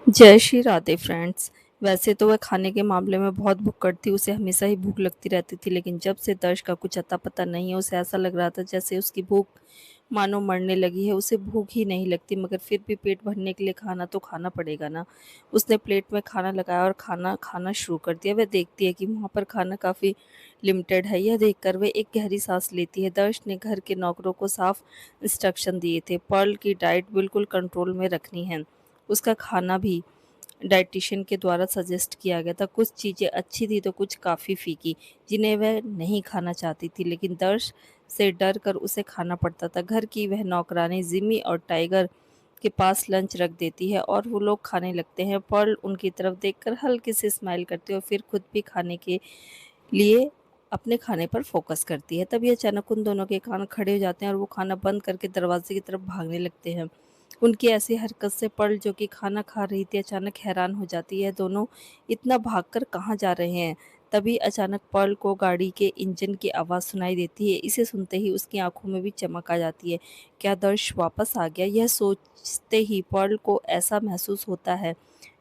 जय श्री राधे फ्रेंड्स। वैसे तो वह खाने के मामले में बहुत भुक्कड़ थी, उसे हमेशा ही भूख लगती रहती थी, लेकिन जब से दर्श का कुछ अता पता नहीं है, उसे ऐसा लग रहा था जैसे उसकी भूख मानो मरने लगी है। उसे भूख ही नहीं लगती, मगर फिर भी पेट भरने के लिए खाना तो खाना पड़ेगा ना। उसने प्लेट में खाना लगाया और खाना खाना शुरू कर दिया। वह देखती है कि वहाँ पर खाना काफ़ी लिमिटेड है। यह देखकर वह एक गहरी सांस लेती है। दर्श ने घर के नौकरों को साफ इंस्ट्रक्शन दिए थे, पर्ल की डाइट बिल्कुल कंट्रोल में रखनी है। उसका खाना भी डाइटिशियन के द्वारा सजेस्ट किया गया था। कुछ चीज़ें अच्छी थी तो कुछ काफ़ी फीकी, जिन्हें वह नहीं खाना चाहती थी, लेकिन दर्श से डर कर उसे खाना पड़ता था। घर की वह नौकरानी जिमी और टाइगर के पास लंच रख देती है और वो लोग खाने लगते हैं। पर्ल उनकी तरफ देखकर हल्के से स्माइल करती है और फिर खुद भी खाने के लिए अपने खाने पर फोकस करती है। तभी अचानक उन दोनों के कान खड़े हो जाते हैं और वो खाना बंद करके दरवाजे की तरफ भागने लगते हैं। उनकी ऐसी हरकत से पर्ल, जो कि खाना खा रही थी, अचानक हैरान हो जाती है। दोनों इतना भागकर कहाँ जा रहे हैं? तभी अचानक पर्ल को गाड़ी के इंजन की आवाज़ सुनाई देती है। इसे सुनते ही उसकी आंखों में भी चमक आ जाती है। क्या दर्श वापस आ गया? यह सोचते ही पर्ल को ऐसा महसूस होता है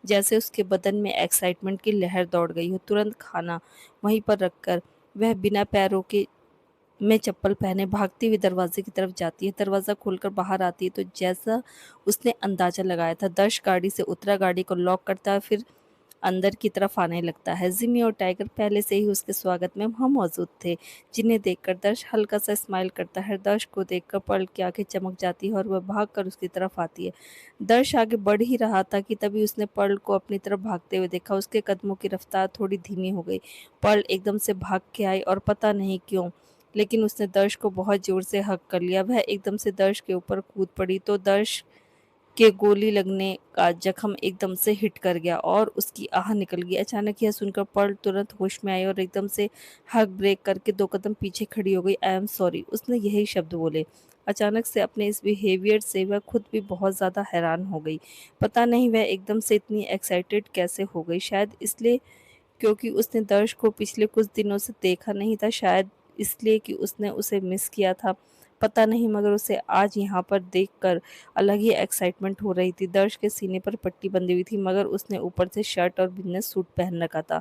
जैसे उसके बदन में एक्साइटमेंट की लहर दौड़ गई हो। तुरंत खाना वहीं पर रखकर वह बिना पैरों के में चप्पल पहने भागती हुई दरवाजे की तरफ जाती है। दरवाज़ा खोलकर बाहर आती है तो जैसा उसने अंदाज़ा लगाया था, दर्श गाड़ी से उतरा, गाड़ी को लॉक करता है, फिर अंदर की तरफ आने लगता है। जिमी और टाइगर पहले से ही उसके स्वागत में वहाँ मौजूद थे, जिन्हें देखकर दर्श हल्का सा स्माइल करता है। दर्श को देखकर पर्ल की आंखें चमक जाती है और वह भागकर उसकी तरफ आती है। दर्श आगे बढ़ ही रहा था कि तभी उसने पर्ल को अपनी तरफ भागते हुए देखा। उसके कदमों की रफ्तार थोड़ी धीमी हो गई। पर्ल एकदम से भाग के आई और पता नहीं क्यों, लेकिन उसने दर्श को बहुत ज़ोर से हग कर लिया। वह एकदम से दर्श के ऊपर कूद पड़ी तो दर्श के गोली लगने का जख्म एकदम से हिट कर गया और उसकी आह निकल गई। अचानक यह सुनकर पर्ल तुरंत होश में आई और एकदम से हग ब्रेक करके 2 कदम पीछे खड़ी हो गई। आई एम सॉरी, उसने यही शब्द बोले। अचानक से अपने इस बिहेवियर से वह खुद भी बहुत ज़्यादा हैरान हो गई। पता नहीं वह एकदम से इतनी एक्साइटेड कैसे हो गई। शायद इसलिए क्योंकि उसने दर्श को पिछले कुछ दिनों से देखा नहीं था, शायद इसलिए कि उसने उसे मिस किया था, पता नहीं, मगर उसे आज यहाँ पर देखकर अलग ही एक्साइटमेंट हो रही थी। दर्श के सीने पर पट्टी बंधी हुई थी, मगर उसने ऊपर से शर्ट और बिजनेस सूट पहन रखा था।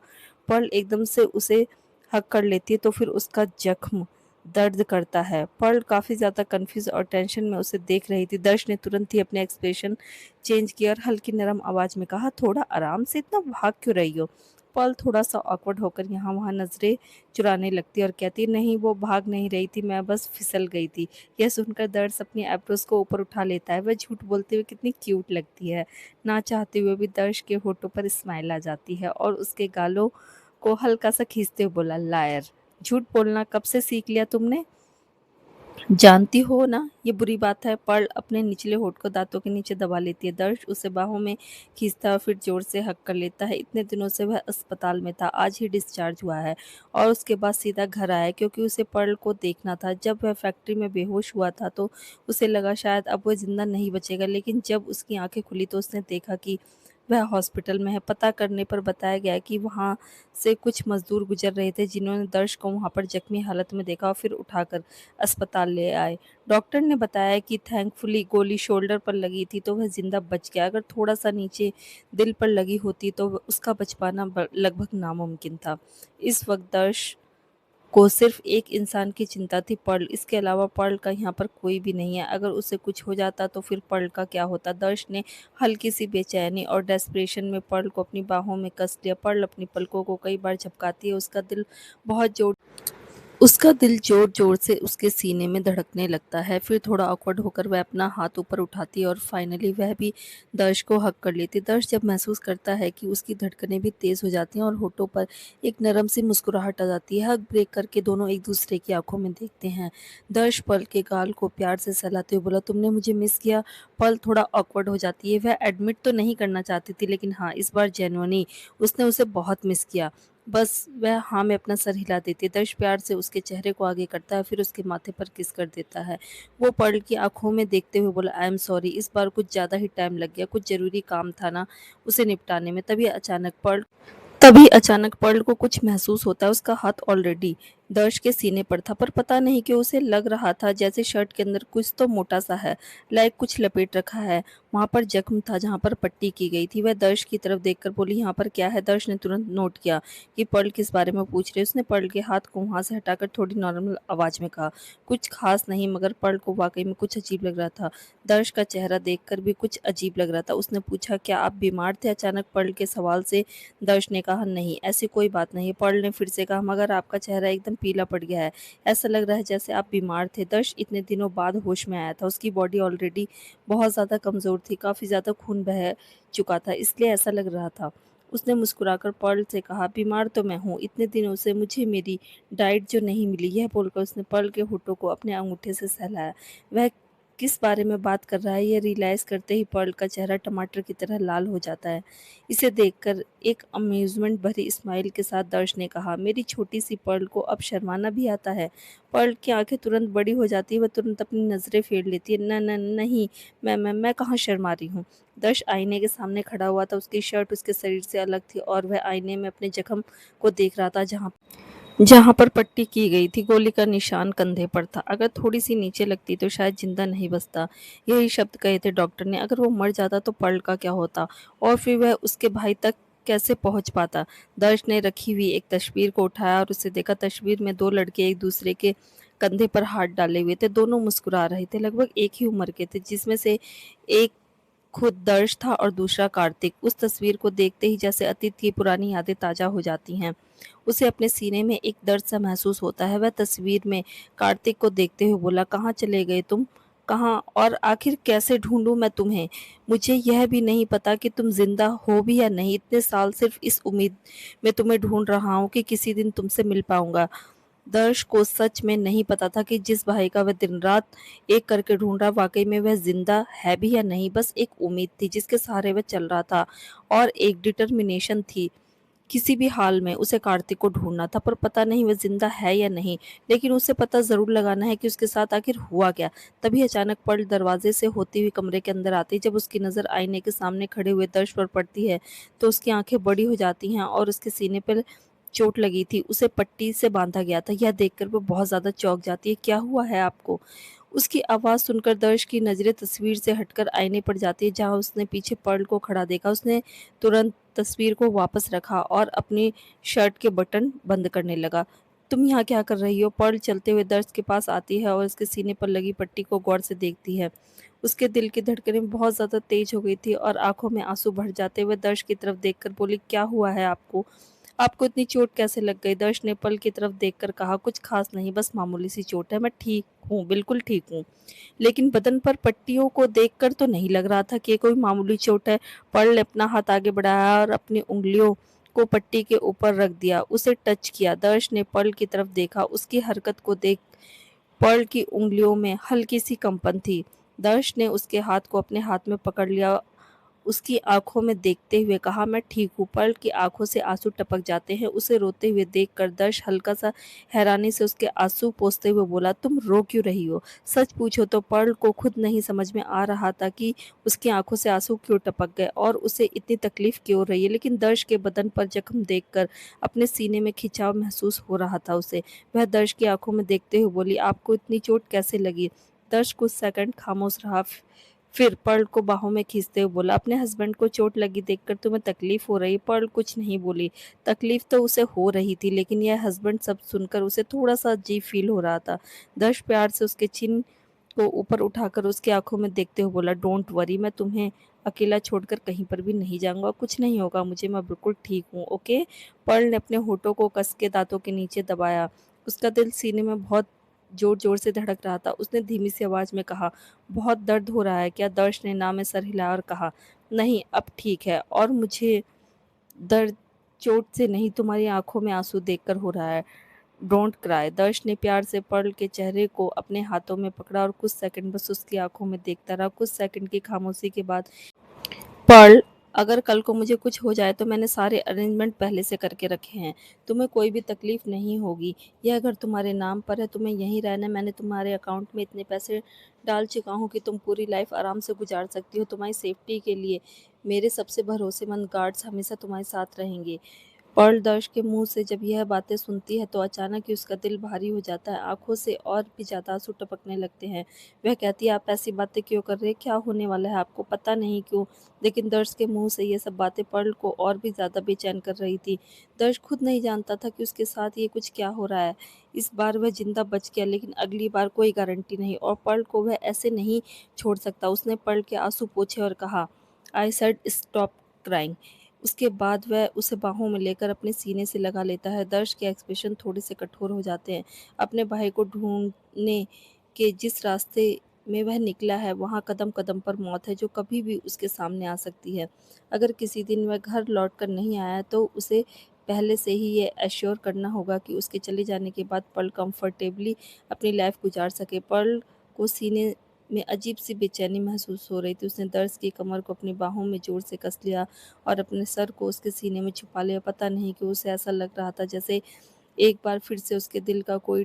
पर्ल एकदम से उसे हक कर लेती है तो फिर उसका जख्म दर्द करता है। पर्ल काफ़ी ज़्यादा कंफ्यूज और टेंशन में उसे देख रही थी। दर्श ने तुरंत ही अपने एक्सप्रेशन चेंज किया और हल्की नरम आवाज़ में कहा, थोड़ा आराम से, इतना भाग क्यों रही हो? पर्ल थोड़ा-सा ऑकवर्ड होकर यहाँ-वहाँ नज़रें चुराने लगती और कहती, नहीं, वो भाग नहीं रही थी, मैं बस फिसल गई थी। यह सुनकर दर्श अपनी एब्रोज को ऊपर उठा लेता है। वह झूठ बोलते हुए कितनी क्यूट लगती है। ना चाहते हुए भी दर्श के होठों पर स्माइल आ जाती है और उसके गालों को हल्का-सा खींचते हुए बोला, लायर! झूठ बोलना कब से सीख लिया तुमने? जानती हो ना, ये बुरी बात है। पर्ल अपने निचले होठ को दांतों के नीचे दबा लेती है। दर्श उसे बाहों में खींचता है और फिर जोर से हक कर लेता है। इतने दिनों से वह अस्पताल में था, आज ही डिस्चार्ज हुआ है और उसके बाद सीधा घर आया, क्योंकि उसे पर्ल को देखना था। जब वह फैक्ट्री में बेहोश हुआ था तो उसे लगा शायद अब वह जिंदा नहीं बचेगा, लेकिन जब उसकी आंखें खुली तो उसने देखा कि वह हॉस्पिटल में है। पता करने पर बताया गया कि वहाँ से कुछ मजदूर गुजर रहे थे, जिन्होंने दर्श को वहाँ पर जख्मी हालत में देखा और फिर उठाकर अस्पताल ले आए। डॉक्टर ने बताया कि थैंकफुली गोली शोल्डर पर लगी थी तो वह ज़िंदा बच गया। अगर थोड़ा-सा नीचे दिल पर लगी होती तो उसका बच पाना लगभग नामुमकिन था। इस वक़्त दर्श को सिर्फ़ एक इंसान की चिंता थी, पर्ल। इसके अलावा पर्ल का यहाँ पर कोई भी नहीं है। अगर उसे कुछ हो जाता तो फिर पर्ल का क्या होता? दर्श ने हल्की-सी बेचैनी और डेस्परेशन में पर्ल को अपनी बाहों में कस लिया। पर्ल अपनी पलकों को कई बार झपकाती है। उसका दिल ज़ोर-ज़ोर से उसके सीने में धड़कने लगता है। फिर थोड़ा ऑकवर्ड होकर वह अपना हाथ ऊपर उठाती है और फाइनली वह भी दर्श को हग कर लेती है। दर्श जब महसूस करता है कि उसकी धड़कनें भी तेज़ हो जाती हैं और होठों पर एक नरम सी मुस्कुराहट आ जाती है। हग ब्रेक करके दोनों एक दूसरे की आंखों में देखते हैं। दर्श पर्ल के गाल को प्यार से सहलाते हुए बोला, तुमने मुझे मिस किया? पर्ल थोड़ा ऑकवर्ड हो जाती है। वह एडमिट तो नहीं करना चाहती थी, लेकिन हाँ, इस बार जेन्युइनली उसने उसे बहुत मिस किया। बस वह हाँ में अपना सर हिला देती है। दर्श प्यार से उसके चेहरे को आगे करता है, फिर उसके माथे पर किस कर देता है। वो पर्ल की आंखों में देखते हुए बोला, आई एम सॉरी, इस बार कुछ ज़्यादा ही टाइम लग गया, कुछ ज़रूरी काम था ना उसे निपटाने में। तभी अचानक पर्ल को कुछ महसूस होता है। उसका हाथ ऑलरेडी दर्श के सीने पर था, पर पता नहीं क्यों उसे लग रहा था जैसे शर्ट के अंदर कुछ तो मोटा सा है, लाइक कुछ लपेट रखा है। वहां पर जख्म था जहां पर पट्टी की गई थी। वह दर्श की तरफ देखकर बोली, यहाँ पर क्या है? दर्श ने तुरंत नोट किया कि पर्ल किस बारे में पूछ रही है। उसने पर्ल के हाथ को वहां से हटाकर थोड़ी नॉर्मल आवाज में कहा, कुछ खास नहीं, मगर पर्ल को वाकई में कुछ अजीब लग रहा था। दर्श का चेहरा देखकर भी कुछ अजीब लग रहा था। उसने पूछा, क्या आप बीमार थे? अचानक पर्ल के सवाल से दर्श ने कहा, नहीं, ऐसी कोई बात नहीं। पर्ल ने फिर से कहा, मगर आपका चेहरा एकदम पीला पड़ गया है, ऐसा लग रहा है जैसे आप बीमार थे। दर्श इतने दिनों बाद होश में आया था। उसकी बॉडी ऑलरेडी बहुत ज़्यादा कमज़ोर थी, काफ़ी ज़्यादा खून बह चुका था, इसलिए ऐसा लग रहा था। उसने मुस्कुराकर पर्ल से कहा, बीमार तो मैं हूँ, इतने दिनों से मुझे मेरी डाइट जो नहीं मिली। यह बोलकर उसने पर्ल के होठों को अपने अंगूठे से सहलाया। वह किस बारे में बात कर रहा है, यह रियलाइज़ करते ही पर्ल का चेहरा टमाटर की तरह लाल हो जाता है। इसे देखकर एक अम्यूज़मेंट भरी स्माइल के साथ दर्श ने कहा, मेरी छोटी सी पर्ल को अब शर्माना भी आता है। पर्ल की आंखें तुरंत बड़ी हो जाती है, वह तुरंत अपनी नज़रें फेर लेती है। न न नहीं, मैं कहाँ शर्मा रही हूँ। दर्श आईने के सामने खड़ा हुआ था। उसकी शर्ट उसके शरीर से अलग थी और वह आईने में अपने जख्म को देख रहा था जहाँ जहाँ पर पट्टी की गई थी। गोली का निशान कंधे पर था। अगर थोड़ी सी नीचे लगती तो शायद जिंदा नहीं बचता। यही शब्द कहे थे डॉक्टर ने। अगर वो मर जाता तो पर्ल का क्या होता, और फिर वह उसके भाई तक कैसे पहुंच पाता। दर्श ने रखी हुई एक तस्वीर को उठाया और उसे देखा। तस्वीर में दो लड़के एक दूसरे के कंधे पर हाथ डाले हुए थे। दोनों मुस्कुरा रहे थे, लगभग एक ही उम्र के थे, जिसमें से एक खुद दर्श था और दूसरा कार्तिक। उस तस्वीर को देखते ही जैसे अतीत की पुरानी यादें ताजा हो जाती हैं। उसे अपने सीने में एक दर्द सा महसूस होता है। वह तस्वीर में कार्तिक को देखते हुए बोला, कहाँ चले गए तुम? कहाँ, और आखिर कैसे ढूंढूं मैं तुम्हें? मुझे यह भी नहीं पता कि तुम जिंदा हो भी या नहीं। इतने साल सिर्फ इस उम्मीद में तुम्हें ढूंढ रहा हूँ कि किसी दिन तुमसे मिल पाऊंगा। दर्श को सच में नहीं पता था कि जिस भाई का वह दिन रात एक करके ढूंढ रहा, वाकई में वह जिंदा है भी या नहीं। बस एक उम्मीद थी जिसके सहारे वह चल रहा था, और एक डिटर्मिनेशन थी, किसी भी हाल में उसे कार्तिक को ढूंढना था। पर पता नहीं वह जिंदा है या नहीं, लेकिन उसे पता जरूर लगाना है कि उसके साथ आखिर हुआ क्या। तभी अचानक पर्ल दरवाजे से होती हुई कमरे के अंदर आती। जब उसकी नजर आईने के सामने खड़े हुए दर्श पर पड़ती है तो उसकी आंखें बड़ी हो जाती हैं, और उसके सीने पर चोट लगी थी, उसे पट्टी से बांधा गया था। यह देखकर वो बहुत ज्यादा चौंक जाती है। क्या हुआ है आपको? उसकी आवाज सुनकर दर्श की नजरें तस्वीर से हटकर आईने पर जाती है जहां उसने पीछे पर्ल को खड़ा देखा। उसने तुरंत तस्वीर को वापस रखा और अपनी शर्ट के बटन बंद करने लगा। तुम यहाँ क्या कर रही हो? पर्ल चलते हुए दर्श के पास आती है और उसके सीने पर लगी पट्टी को गौर से देखती है। उसके दिल की धड़कनें बहुत ज्यादा तेज हो गई थी और आंखों में आंसू भर जाते हुए दर्श की तरफ देखकर बोली, क्या हुआ है आपको? आपको इतनी चोट कैसे लग गई? दर्श ने पल की तरफ देखकर कहा, कुछ खास नहीं, बस मामूली सी चोट है, मैं ठीक हूँ, बिल्कुल ठीक हूँ। लेकिन बदन पर पट्टियों को देखकर तो नहीं लग रहा था कि ये कोई मामूली चोट है। पर्ल ने अपना हाथ आगे बढ़ाया और अपनी उंगलियों को पट्टी के ऊपर रख दिया, उसे टच किया। दर्श ने पर्ल की तरफ देखा। उसकी हरकत को देख पर्ल की उंगलियों में हल्की सी कंपन थी। दर्श ने उसके हाथ को अपने हाथ में पकड़ लिया, उसकी आंखों में देखते हुए कहा, मैं ठीक हूँ। पर्ल की आंखों से आंसू टपक जाते हैं। उसे रोते हुए देखकर दर्श हल्का सा हैरानी से उसके आंसू पोंछते हुए बोला, तुम रो क्यों रही हो? सच पूछो तो पर्ल को खुद नहीं समझ में आ रहा था कि उसकी आंखों से आंसू क्यों टपक गए और उसे इतनी तकलीफ क्यों हो रही है। लेकिन दर्श के बदन पर जख्म देखकर अपने सीने में खिंचाव महसूस हो रहा था उसे। वह दर्श की आंखों में देखते हुए बोली, आपको इतनी चोट कैसे लगी? दर्श कुछ सेकंड खामोश रहा, फिर पर्ल को बाहों में खींचते हुए बोला, अपने हस्बैंड को चोट लगी देखकर तुम्हें तकलीफ हो रही? पर्ल कुछ नहीं बोली। तकलीफ तो उसे हो रही थी, लेकिन यह हस्बैंड सब सुनकर उसे थोड़ा सा अजीब फील हो रहा था। दर्श प्यार से उसके चिन को ऊपर उठाकर उसकी आंखों में देखते हुए बोला, डोंट वरी, मैं तुम्हें अकेला छोड़कर कहीं पर भी नहीं जाऊंगा, कुछ नहीं होगा मुझे, मैं बिल्कुल ठीक हूँ, ओके। पर्ल ने अपने होठों को कस के दांतों के नीचे दबाया। उसका दिल सीने में बहुत जोर जोर से धड़क रहा था। उसने धीमी सी आवाज में कहा, बहुत दर्द हो रहा है क्या? दर्श ने ना में सर हिलाया और कहा, नहीं, अब ठीक है, और मुझे दर्द चोट से नहीं, तुम्हारी आंखों में आंसू देखकर हो रहा है। Don't cry. दर्श ने प्यार से पर्ल के चेहरे को अपने हाथों में पकड़ा और कुछ सेकंड बस उसकी आंखों में देखता रहा। कुछ सेकंड की खामोशी के बाद पर्ल, अगर कल को मुझे कुछ हो जाए तो मैंने सारे अरेंजमेंट पहले से करके रखे हैं। तुम्हें कोई भी तकलीफ नहीं होगी। यह घर तुम्हारे नाम पर है, तुम्हें यहीं रहना है। मैंने तुम्हारे अकाउंट में इतने पैसे डाल चुका हूँ कि तुम पूरी लाइफ आराम से गुजार सकती हो। तुम्हारी सेफ्टी के लिए मेरे सबसे भरोसेमंद गार्ड्स हमेशा तुम्हारे साथ रहेंगे। पर्ल दर्श के मुंह से जब यह बातें सुनती है तो अचानक ही उसका दिल भारी हो जाता है। आंखों से और भी ज्यादा आंसू टपकने लगते हैं। वह कहती है, आप ऐसी बातें क्यों कर रहे हैं? क्या होने वाला है? आपको पता नहीं क्यों? लेकिन दर्श के मुंह से ये सब बातें पर्ल को और भी ज्यादा बेचैन कर रही थी। दर्श खुद नहीं जानता था कि उसके साथ ये कुछ क्या हो रहा है। इस बार वह जिंदा बच गया, लेकिन अगली बार कोई गारंटी नहीं, और पर्ल को वह ऐसे नहीं छोड़ सकता। उसने पर्ल के आंसू पोंछे और कहा, आई सेड स्टॉप क्राइंग। उसके बाद वह उसे बाहों में लेकर अपने सीने से लगा लेता है। दर्श के एक्सप्रेशन थोड़े से कठोर हो जाते हैं। अपने भाई को ढूंढने के जिस रास्ते में वह निकला है, वहाँ कदम कदम पर मौत है, जो कभी भी उसके सामने आ सकती है। अगर किसी दिन वह घर लौट कर नहीं आया तो उसे पहले से ही ये एश्योर करना होगा कि उसके चले जाने के बाद पर्ल कंफर्टेबली अपनी लाइफ गुजार सके। पर्ल को सीने में अजीब सी बेचैनी महसूस हो रही थी। उसने दर्श की कमर को अपनी बाहों में जोर से कस लिया और अपने सर को उसके सीने में छुपा लिया। पता नहीं क्यों उसे ऐसा लग रहा था जैसे एक बार फिर से उसके दिल का कोई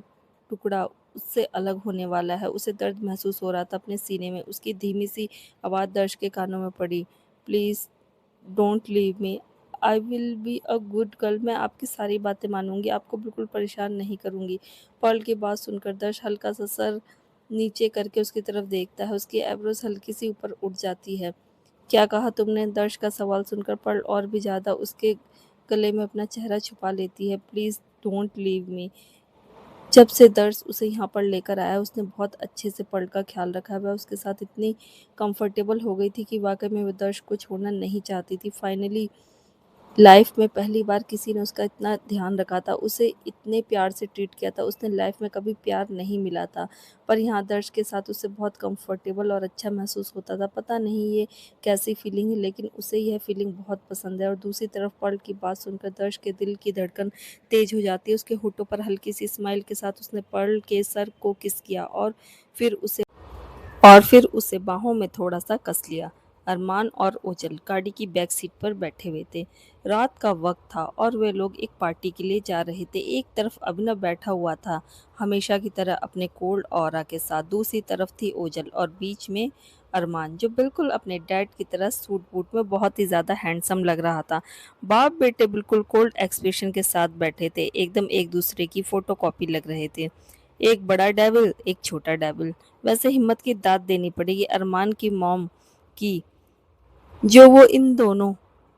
टुकड़ा उससे अलग होने वाला है। उसे दर्द महसूस हो रहा था अपने सीने में। उसकी धीमी सी आवाज़ दर्श के कानों में पड़ी, please don't leave me, I will be a good girl. मैं आपकी सारी बातें मानूंगी, आपको बिल्कुल परेशान नहीं करूंगी। पर्ल की बात सुनकर दर्श हल्का सा सर नीचे करके उसकी तरफ देखता है। उसकी एब्रोज हल्की सी ऊपर उठ जाती है। क्या कहा तुमने? दर्श का सवाल सुनकर पर्ल और भी ज्यादा उसके गले में अपना चेहरा छुपा लेती है। Please don't leave me. जब से दर्श उसे यहाँ पर लेकर आया, उसने बहुत अच्छे से पर्ल का ख्याल रखा है। वह उसके साथ इतनी कंफर्टेबल हो गई थी कि वाकई में वह दर्श को छोड़ना नहीं चाहती थी। फाइनली लाइफ में पहली बार किसी ने उसका इतना ध्यान रखा था, उसे इतने प्यार से ट्रीट किया था। उसने लाइफ में कभी प्यार नहीं मिला था, पर यहाँ दर्श के साथ उसे बहुत कंफर्टेबल और अच्छा महसूस होता था। पता नहीं ये कैसी फीलिंग है, लेकिन उसे यह फीलिंग बहुत पसंद है। और दूसरी तरफ पर्ल की बात सुनकर दर्श के दिल की धड़कन तेज हो जाती है। उसके होठों पर हल्की सी स्माइल के साथ उसने पर्ल के सर को किस किया और फिर उसे बाहों में थोड़ा सा कस लिया। अरमान और ओजल गाड़ी की बैक सीट पर बैठे हुए थे। रात का वक्त था और वे लोग एक पार्टी के लिए जा रहे थे। एक तरफ अभिनव बैठा हुआ था, हमेशा की तरह अपने कोल्ड ऑरा के साथ। दूसरी तरफ थी ओजल और बीच में अरमान, जो बिल्कुल अपने डैड की तरह सूट बूट में बहुत ही ज्यादा हैंडसम लग रहा था। बाप बेटे बिल्कुल कोल्ड एक्सप्रेशन के साथ बैठे थे, एकदम एक दूसरे की फोटोकॉपी लग रहे थे। एक बड़ा डेविल, एक छोटा डेविल। वैसे हिम्मत की दाद देनी पड़ेगी अरमान की मॉम की, जो वो इन दोनों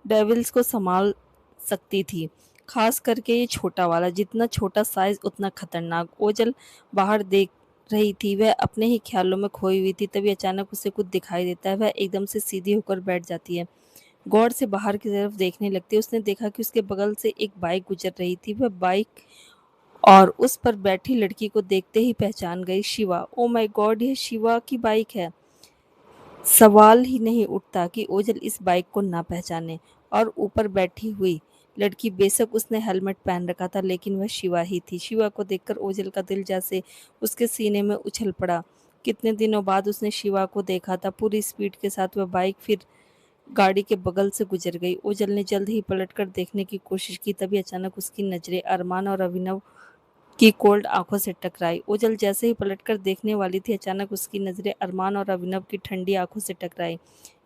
डेविल्स को संभाल सकती थी। खास करके ये छोटा वाला, जितना छोटा साइज उतना खतरनाक। ओजल बाहर देख रही थी, वह अपने ही ख्यालों में खोई हुई थी। तभी अचानक उसे कुछ दिखाई देता है। वह एकदम से सीधी होकर बैठ जाती है, गौर से बाहर की तरफ देखने लगती है। उसने देखा कि उसके बगल से एक बाइक गुजर रही थी। वह बाइक और उस पर बैठी लड़की को देखते ही पहचान गई, शिवा। ओ माय गॉड, यह शिवा की बाइक है। सवाल ही नहीं उठता कि ओजल इस बाइक को ना पहचाने। और ऊपर बैठी हुई लड़की, बेशक उसने हेलमेट पहन रखा था, लेकिन वह शिवा ही थी। शिवा को देखकर ओजल का दिल जैसे उसके सीने में उछल पड़ा। कितने दिनों बाद उसने शिवा को देखा था। पूरी स्पीड के साथ वह बाइक फिर गाड़ी के बगल से गुजर गई। ओजल ने जल्द ही पलटकर देखने की कोशिश की, तभी अचानक उसकी नजरें अरमान और अभिनव की कोल्ड आंखों से टकराई। ओजल जैसे ही पलटकर देखने वाली थी, अचानक उसकी नजरें अरमान और अभिनव की ठंडी आंखों से टकराई।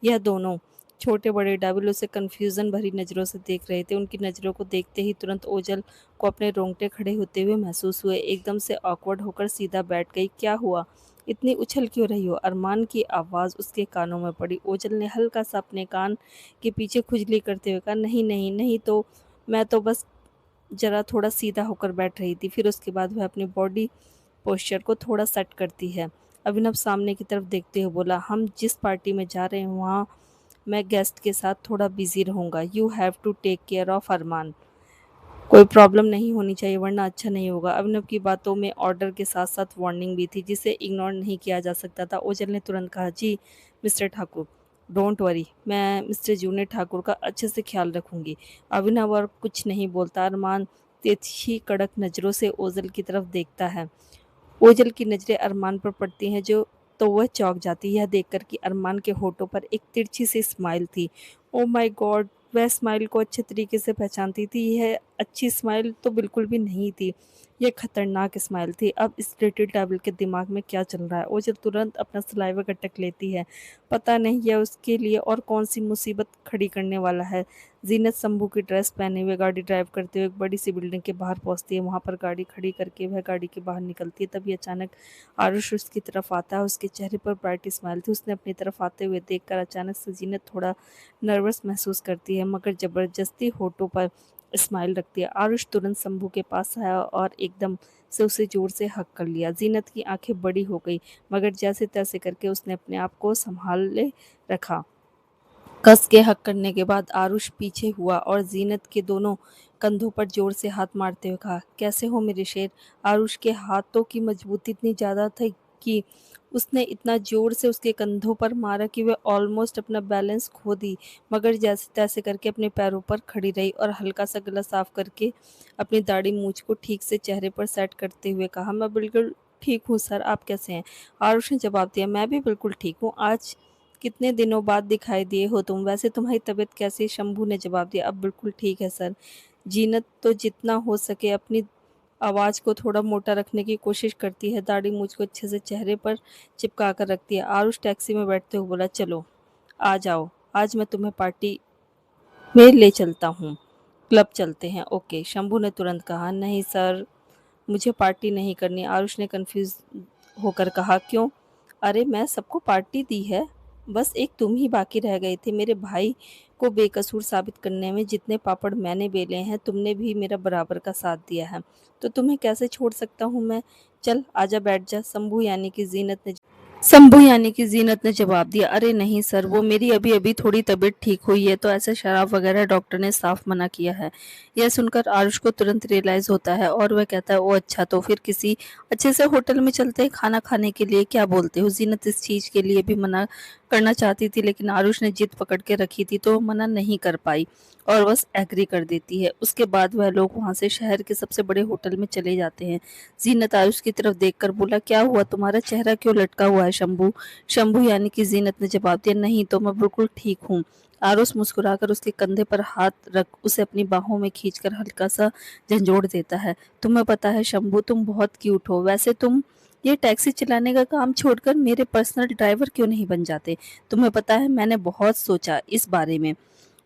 यह दोनों छोटे बड़े डेविल उसे कंफ्यूजन भरी नजरों से देख रहे थे। उनकी नजरों को देखते ही तुरंत ओजल को अपने रोंगटे खड़े होते हुए महसूस हुए। एकदम से ऑकवर्ड होकर सीधा बैठ गई। क्या हुआ? इतनी उछल क्यों रही हो? अरमान की आवाज उसके कानों में पड़ी। ओजल ने हल्का सा अपने कान के पीछे खुजली करते हुए कहा, नहीं नहीं नहीं, तो मैं तो बस जरा थोड़ा सीधा होकर बैठ रही थी। फिर उसके बाद वह अपनी बॉडी पोस्चर को थोड़ा सेट करती है। अभिनव सामने की तरफ देखते हुए बोला, हम जिस पार्टी में जा रहे हैं वहाँ मैं गेस्ट के साथ थोड़ा बिजी रहूंगा। You have to take care of Arman. कोई प्रॉब्लम नहीं होनी चाहिए, वरना अच्छा नहीं होगा। अभिनव की बातों में ऑर्डर के साथ साथ वार्निंग भी थी, जिसे इग्नोर नहीं किया जा सकता था। ओजल ने तुरंत कहा, जी मिस्टर ठाकुर, डोंट वरी, मैं मिस्टर जूनियर ठाकुर का अच्छे से ख्याल रखूंगी। अभिनव और कुछ नहीं बोलता। अरमान तिरछी कड़क नजरों से ओजल की तरफ देखता है। ओजल की नजरें अरमान पर पड़ती हैं, जो तो वह चौंक जाती है, यह देखकर कि अरमान के होठों पर एक तिरछी सी स्माइल थी। ओ माय गॉड, वह स्माइल को अच्छे तरीके से पहचानती थी। यह अच्छी स्माइल तो बिल्कुल भी नहीं थी, ये खतरनाक स्माइल थी। अब इस लिटिल डेविल के दिमाग में क्या चल रहा है? ओजल तुरंत अपना सलाइवा गटक लेती है। पता नहीं यह उसके लिए और कौन-सी मुसीबत खड़ी करने वाला है। ज़ीनत शंभू की ड्रेस पहने हुए गाड़ी ड्राइव करते हुए एक बड़ी-सी बिल्डिंग के बाहर पहुँचती है। वहाँ पर गाड़ी खड़ी करके वह गाड़ी के बाहर निकलती है। तभी अचानक आरुष उसकी तरफ आता है। उसके चेहरे पर ब्राइट स्माइल थी। उसने अपनी तरफ आते हुए देखकर अचानक से ज़ीनत थोड़ा नर्वस महसूस करती है, मगर ज़बरदस्ती होठों पर स्माइल रखती है। आरुष तुरंत शंभू के पास आया और एकदम से उसे ज़ोर से हग कर लिया। ज़ीनत की आँखें बड़ी हो गई, मगर जैसे-तैसे करके उसने अपने आप को सँभाले रखा। कस के हग करने के बाद आरुष पीछे हुआ और ज़ीनत के दोनों कंधों पर ज़ोर से हाथ मारते हुए कहा, "कैसे हो मेरे शेर?" आरुष के हाथों की मज़बूती इतनी ज़्यादा थी कि उसने इतना ज़ोर से उसके कंधों पर मारा कि वह ऑलमोस्ट अपना बैलेंस खो दी, मगर जैसे-तैसे करके अपने पैरों पर खड़ी रही और हल्का-सा गला साफ करके अपनी दाढ़ी मूंछ को ठीक से चेहरे पर सेट करते हुए कहा, "मैं बिल्कुल ठीक हूँ सर, आप कैसे हैं?" आरुष ने जवाब दिया, "मैं भी बिल्कुल ठीक हूँ। आज कितने दिनों बाद दिखाई दिए हो तुम, वैसे तुम्हारी तबीयत कैसी है?" शंभू ने जवाब दिया, "अब बिल्कुल ठीक है सर।" जीनत तो जितना हो सके अपनी आवाज़ को थोड़ा मोटा रखने की कोशिश करती है, दाढ़ी मूंछ को अच्छे से चेहरे पर चिपका कर रखती है। आरुष टैक्सी में बैठते हुए बोला, "चलो आ जाओ, आज मैं तुम्हें पार्टी में ले चलता हूँ, क्लब चलते हैं।" "ओके," शंभू ने तुरंत कहा। "नहीं सर, मुझे पार्टी नहीं करनी।" आरुष ने कन्फ्यूज़ होकर कहा, "क्यों?" "अरे मैं सबको पार्टी दी है, बस एक तुम ही बाकी रह गए थे। मेरे भाई को बेकसूर साबित करने में जितने पापड़ मैंने बेले हैं, तुमने भी मेरा बराबर का साथ दिया है, तो तुम्हें कैसे छोड़ सकता हूँ मैं? चल आजा बैठ जा।" शंभू यानी कि ज़ीनत ने जवाब दिया, "अरे नहीं सर, वो मेरी अभी-अभी थोड़ी तबीयत ठीक हुई है, तो ऐसे शराब वगैरह डॉक्टर ने साफ मना किया है।" यह सुनकर आरुष को तुरंत रियलाइज़ होता है और वह कहता है, "ओह अच्छा, तो फिर किसी अच्छे से होटल में चलते हैं खाना खाने के लिए, क्या बोलते हो?" ज़ीनत इस चीज़ के लिए भी मना करना चाहती थी, लेकिन आरुष ने जिद पकड़ के रखी थी, तो मना नहीं कर पाई और बस एग्री कर देती है। उसके बाद वह लोग वहाँ से शहर के सबसे बड़े होटल में चले जाते हैं। ज़ीनत आरुष की तरफ देखकर बोला, "क्या हुआ? तुम्हारा चेहरा क्यों लटका हुआ है शंभू?" शंभू यानी कि ज़ीनत ने जवाब दिया, "नहीं तो मैं बिल्कुल ठीक हूँ।" आरुष मुस्कुराकर उसके कंधे पर हाथ रख उसे अपनी बाहों में खींचकर हल्का-सा झंझोड़ देता है। "तुम्हें पता है शंभू, तुम बहुत क्यूट हो। वैसे तुम ये टैक्सी चलाने का काम छोड़कर मेरे पर्सनल ड्राइवर क्यों नहीं बन जाते? तुम्हें पता है मैंने बहुत सोचा इस बारे में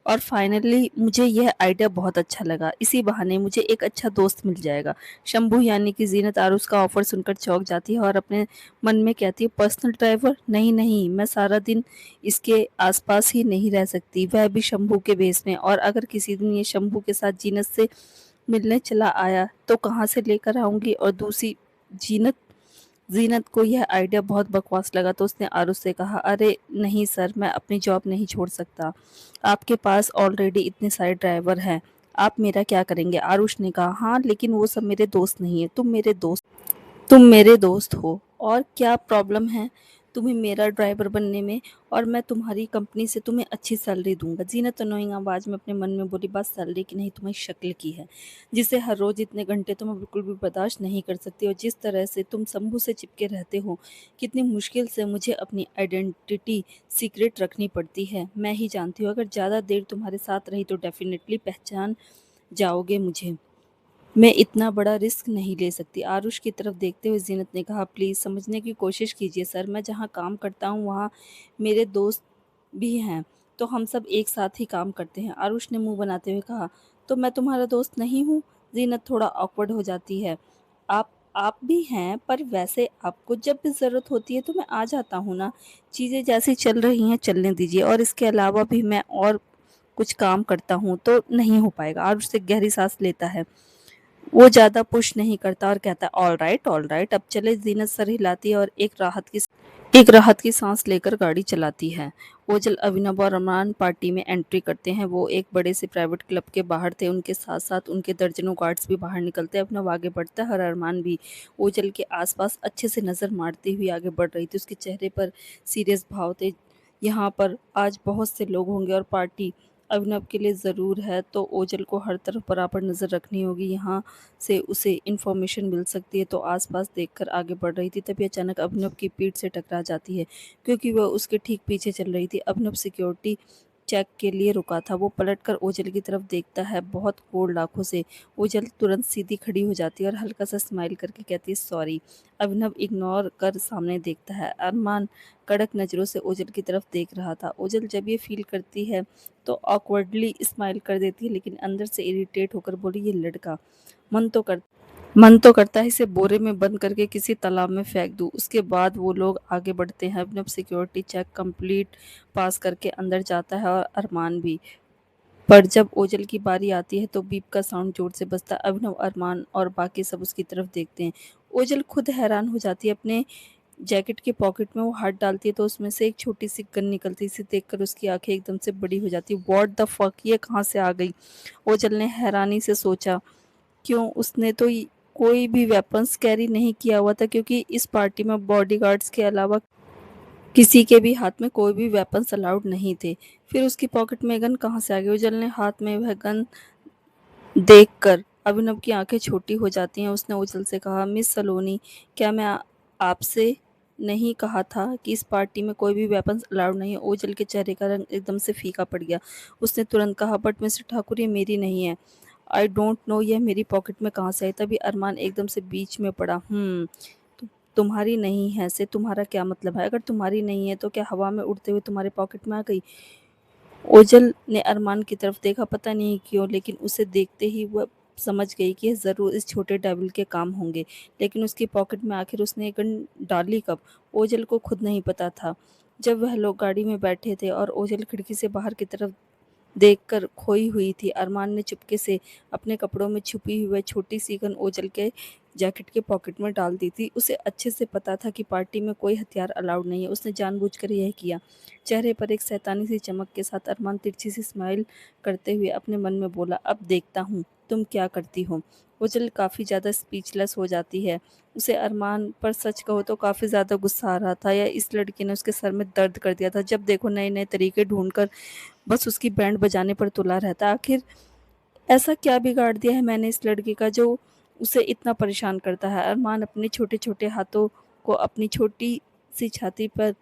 और फाइनली मुझे यह आइडिया बहुत अच्छा लगा। इसी बहाने मुझे एक अच्छा दोस्त मिल जाएगा।" शंभू यानी कि ज़ीनत आरुष का ऑफ़र सुनकर चौंक जाती है और अपने मन में कहती है, "पर्सनल ड्राइवर? नहीं, नहीं, मैं सारा दिन इसके आस-पास ही नहीं रह सकती, वह भी शंभू के भेष में। और अगर किसी दिन ये शंभू के साथ जीनत से मिलने चला आया, तो कहाँ से लेकर आऊँगी?" और दूसरी जीनत ज़ीनत को यह आइडिया बहुत बकवास लगा, तो उसने आरुष से कहा, "अरे नहीं सर, मैं अपनी जॉब नहीं छोड़ सकता। आपके पास ऑलरेडी इतने सारे ड्राइवर हैं, आप मेरा क्या करेंगे?" आरुष ने कहा, "हाँ, लेकिन वो सब मेरे दोस्त नहीं हैं, तुम मेरे दोस्त हो और क्या प्रॉब्लम है तुम्हें मेरा ड्राइवर बनने में, और मैं तुम्हारी कंपनी से तुम्हें अच्छी सैलरी दूंगा।" जीनत अनोइंग आवाज़ में अपने मन में बोली, "बात सैलरी की नहीं, तुम्हारी शक्ल की है, जिसे हर रोज़ इतने घंटे तो मैं बिल्कुल भी बर्दाश्त नहीं कर सकती। और जिस तरह से तुम शंभू से चिपके रहते हो, कितनी मुश्किल से मुझे अपनी आइडेंटिटी सीक्रेट रखनी पड़ती है, मैं ही जानती हूँ। अगर ज़्यादा देर तुम्हारे साथ रही तो डेफिनेटली पहचान जाओगे मुझे। मैं इतना बड़ा रिस्क नहीं ले सकती।" आरुष की तरफ देखते हुए ज़ीनत ने कहा, "प्लीज़ समझने की कोशिश कीजिए सर, मैं जहाँ काम करता हूँ वहाँ मेरे दोस्त भी हैं, तो हम सब एक साथ ही काम करते हैं।" आरुष ने मुँह बनाते हुए कहा, "तो मैं तुम्हारा दोस्त नहीं हूँ?" ज़ीनत थोड़ा ऑकवर्ड हो जाती है। आप भी हैं, पर वैसे आपको जब भी ज़रूरत होती है तो मैं आ जाता हूँ ना। चीज़ें जैसी चल रही हैं चलने दीजिए, और इसके अलावा भी मैं और कुछ काम करता हूँ, तो नहीं हो पाएगा।" आरुष से गहरी साँस लेता है। वो ज़्यादा पुश नहीं करता और कहता है, ऑल राइट, अब चले।" ज़ीनत सर हिलाती है और एक राहत की सांस लेकर गाड़ी चलाती है। ओजल, अभिनव और अरमान पार्टी में एंट्री करते हैं। वो एक बड़े से प्राइवेट क्लब के बाहर थे। उनके साथ साथ उनके दर्जनों गार्ड्स भी बाहर निकलते हैं। अभिनव आगे बढ़ता है और अरमान भी ओजल के आसपास अच्छे से नज़र मारती हुई आगे बढ़ रही थी। उसके चेहरे पर सीरियस भाव थे। यहाँ पर आज बहुत से लोग होंगे और पार्टी अभिनव के लिए ज़रूर है, तो ओजल को हर तरफ बराबर नज़र रखनी होगी। यहाँ से उसे इन्फॉर्मेशन मिल सकती है, तो आसपास देखकर आगे बढ़ रही थी। तभी अचानक अभिनव की पीठ से टकरा जाती है, क्योंकि वह उसके ठीक पीछे चल रही थी। अभिनव सिक्योरिटी चेक के लिए रुका था। वो पलटकर ओझल की तरफ देखता है बहुत कोल्ड आँखों से। ओझल तुरंत सीधी खड़ी हो जाती है और हल्का-सा स्माइल करके कहती है सॉरी। अभिनव इग्नोर कर सामने देखता है। अरमान कड़क नज़रों से ओझल की तरफ देख रहा था। ओझल जब ये फ़ील करती है तो ऑकवर्डली स्माइल कर देती है, लेकिन अंदर से इरिटेट होकर बोली ये लड़का मन तो कर मन तो करता है इसे बोरे में बंद करके किसी तालाब में फेंक दूं। उसके बाद वो लोग आगे बढ़ते हैं। अभिनव सिक्योरिटी चेक कंप्लीट पास करके अंदर जाता है और अरमान भी। पर जब ओझल की बारी आती है तो बीप का साउंड जोर से बजता है। अभिनव, अरमान और बाकी सब उसकी तरफ देखते हैं। ओझल खुद हैरान हो जाती है। अपने जैकेट के पॉकेट में वो हाथ डालती है तो उसमें से एक छोटी सी गन निकलती है। इसे देखकर उसकी आंखें एकदम से बड़ी हो जाती है। व्हाट द फक, ये कहाँ से आ गई? ओझल ने हैरानी से सोचा। क्यों, उसने तो कोई भी वेपन्स कैरी नहीं किया हुआ था, क्योंकि इस पार्टी में बॉडीगार्ड्स के अलावा किसी के भी हाथ में कोई भी वेपन्स अलाउड नहीं थे। फिर उसकी पॉकेट में गन कहाँ से आ गई? उजल ने हाथ में वह गन देखकर अभिनव की आंखें छोटी हो जाती हैं। उसने उजल से कहा, मिस सलोनी, क्या मैं आपसे नहीं कहा था कि इस पार्टी में कोई भी वेपन्स अलाउड नहीं है? ओझल के चेहरे का रंग एकदम से फीका पड़ गया। उसने तुरंत कहा, बट मिस्टर ठाकुर, ये मेरी नहीं है। आई डोंट नो यह मेरी पॉकेट में कहाँ से आई। तभी अरमान एकदम से बीच में पड़ा। तुम्हारी नहीं है से तुम्हारा क्या मतलब है? अगर तुम्हारी नहीं है तो क्या हवा में उड़ते हुए तुम्हारे पॉकेट में आ गई? ओझल ने अरमान की तरफ देखा, पता नहीं क्यों, लेकिन उसे देखते ही वह समझ गई कि यह जरूर इस छोटे डेविल के काम होंगे। लेकिन उसकी पॉकेट में आखिर उसने ये गन डाली कब? ओझल को खुद नहीं पता था। जब वह लोग गाड़ी में बैठे थे और ओझल खिड़की से बाहर की तरफ देखकर खोई हुई थी, अरमान ने चुपके से अपने कपड़ों में छुपी हुई छोटी सी गन ओझल के जैकेट के पॉकेट में डाल दी थी। उसे अच्छे से पता था कि पार्टी में कोई हथियार अलाउड नहीं है। उसने जानबूझकर यह किया। चेहरे पर एक शैतानी सी चमक के साथ अरमान तिरछी सी स्माइल करते हुए अपने मन में बोला, अब देखता हूँ तुम क्या करती हो। ओझल काफ़ी ज़्यादा स्पीचलेस हो जाती है। उसे अरमान पर सच कहो तो काफ़ी ज़्यादा गुस्सा आ रहा था, या इस लड़की ने उसके सर में दर्द कर दिया था। जब देखो नए नए तरीके ढूंढकर बस उसकी बैंड बजाने पर तुला रहता। आखिर ऐसा क्या बिगाड़ दिया है मैंने इस लड़की का जो उसे इतना परेशान करता है? अरमान अपने छोटे छोटे हाथों को अपनी छोटी सी छाती पर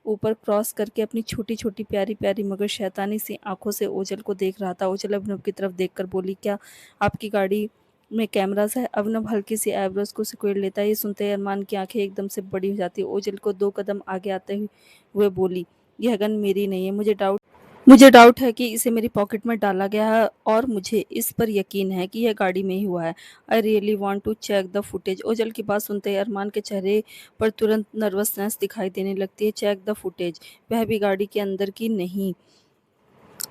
ऊपर क्रॉस करके अपनी छोटी छोटी प्यारी प्यारी मगर शैतानी सी आंखों से ओझल को देख रहा था। ओझल अभिनव की तरफ देखकर बोली, क्या आपकी गाड़ी में कैमरास है? अभिनव हल्की सी आईब्रोज को सिकोड़ लेता है। ये सुनते ही अरमान की आंखें एकदम से बड़ी हो जाती है। ओझल को 2 कदम आगे आते हुए बोली, यह गन मेरी नहीं है। मुझे डाउट है कि इसे मेरी पॉकेट में डाला गया है, और मुझे इस पर यकीन है कि यह गाड़ी में ही हुआ है। I really want to check the footage. Ojhal की बात सुनते ही अरमान के चेहरे पर तुरंत नर्वसनेस दिखाई देने लगती है। Check the footage? वह भी गाड़ी के अंदर की नहीं,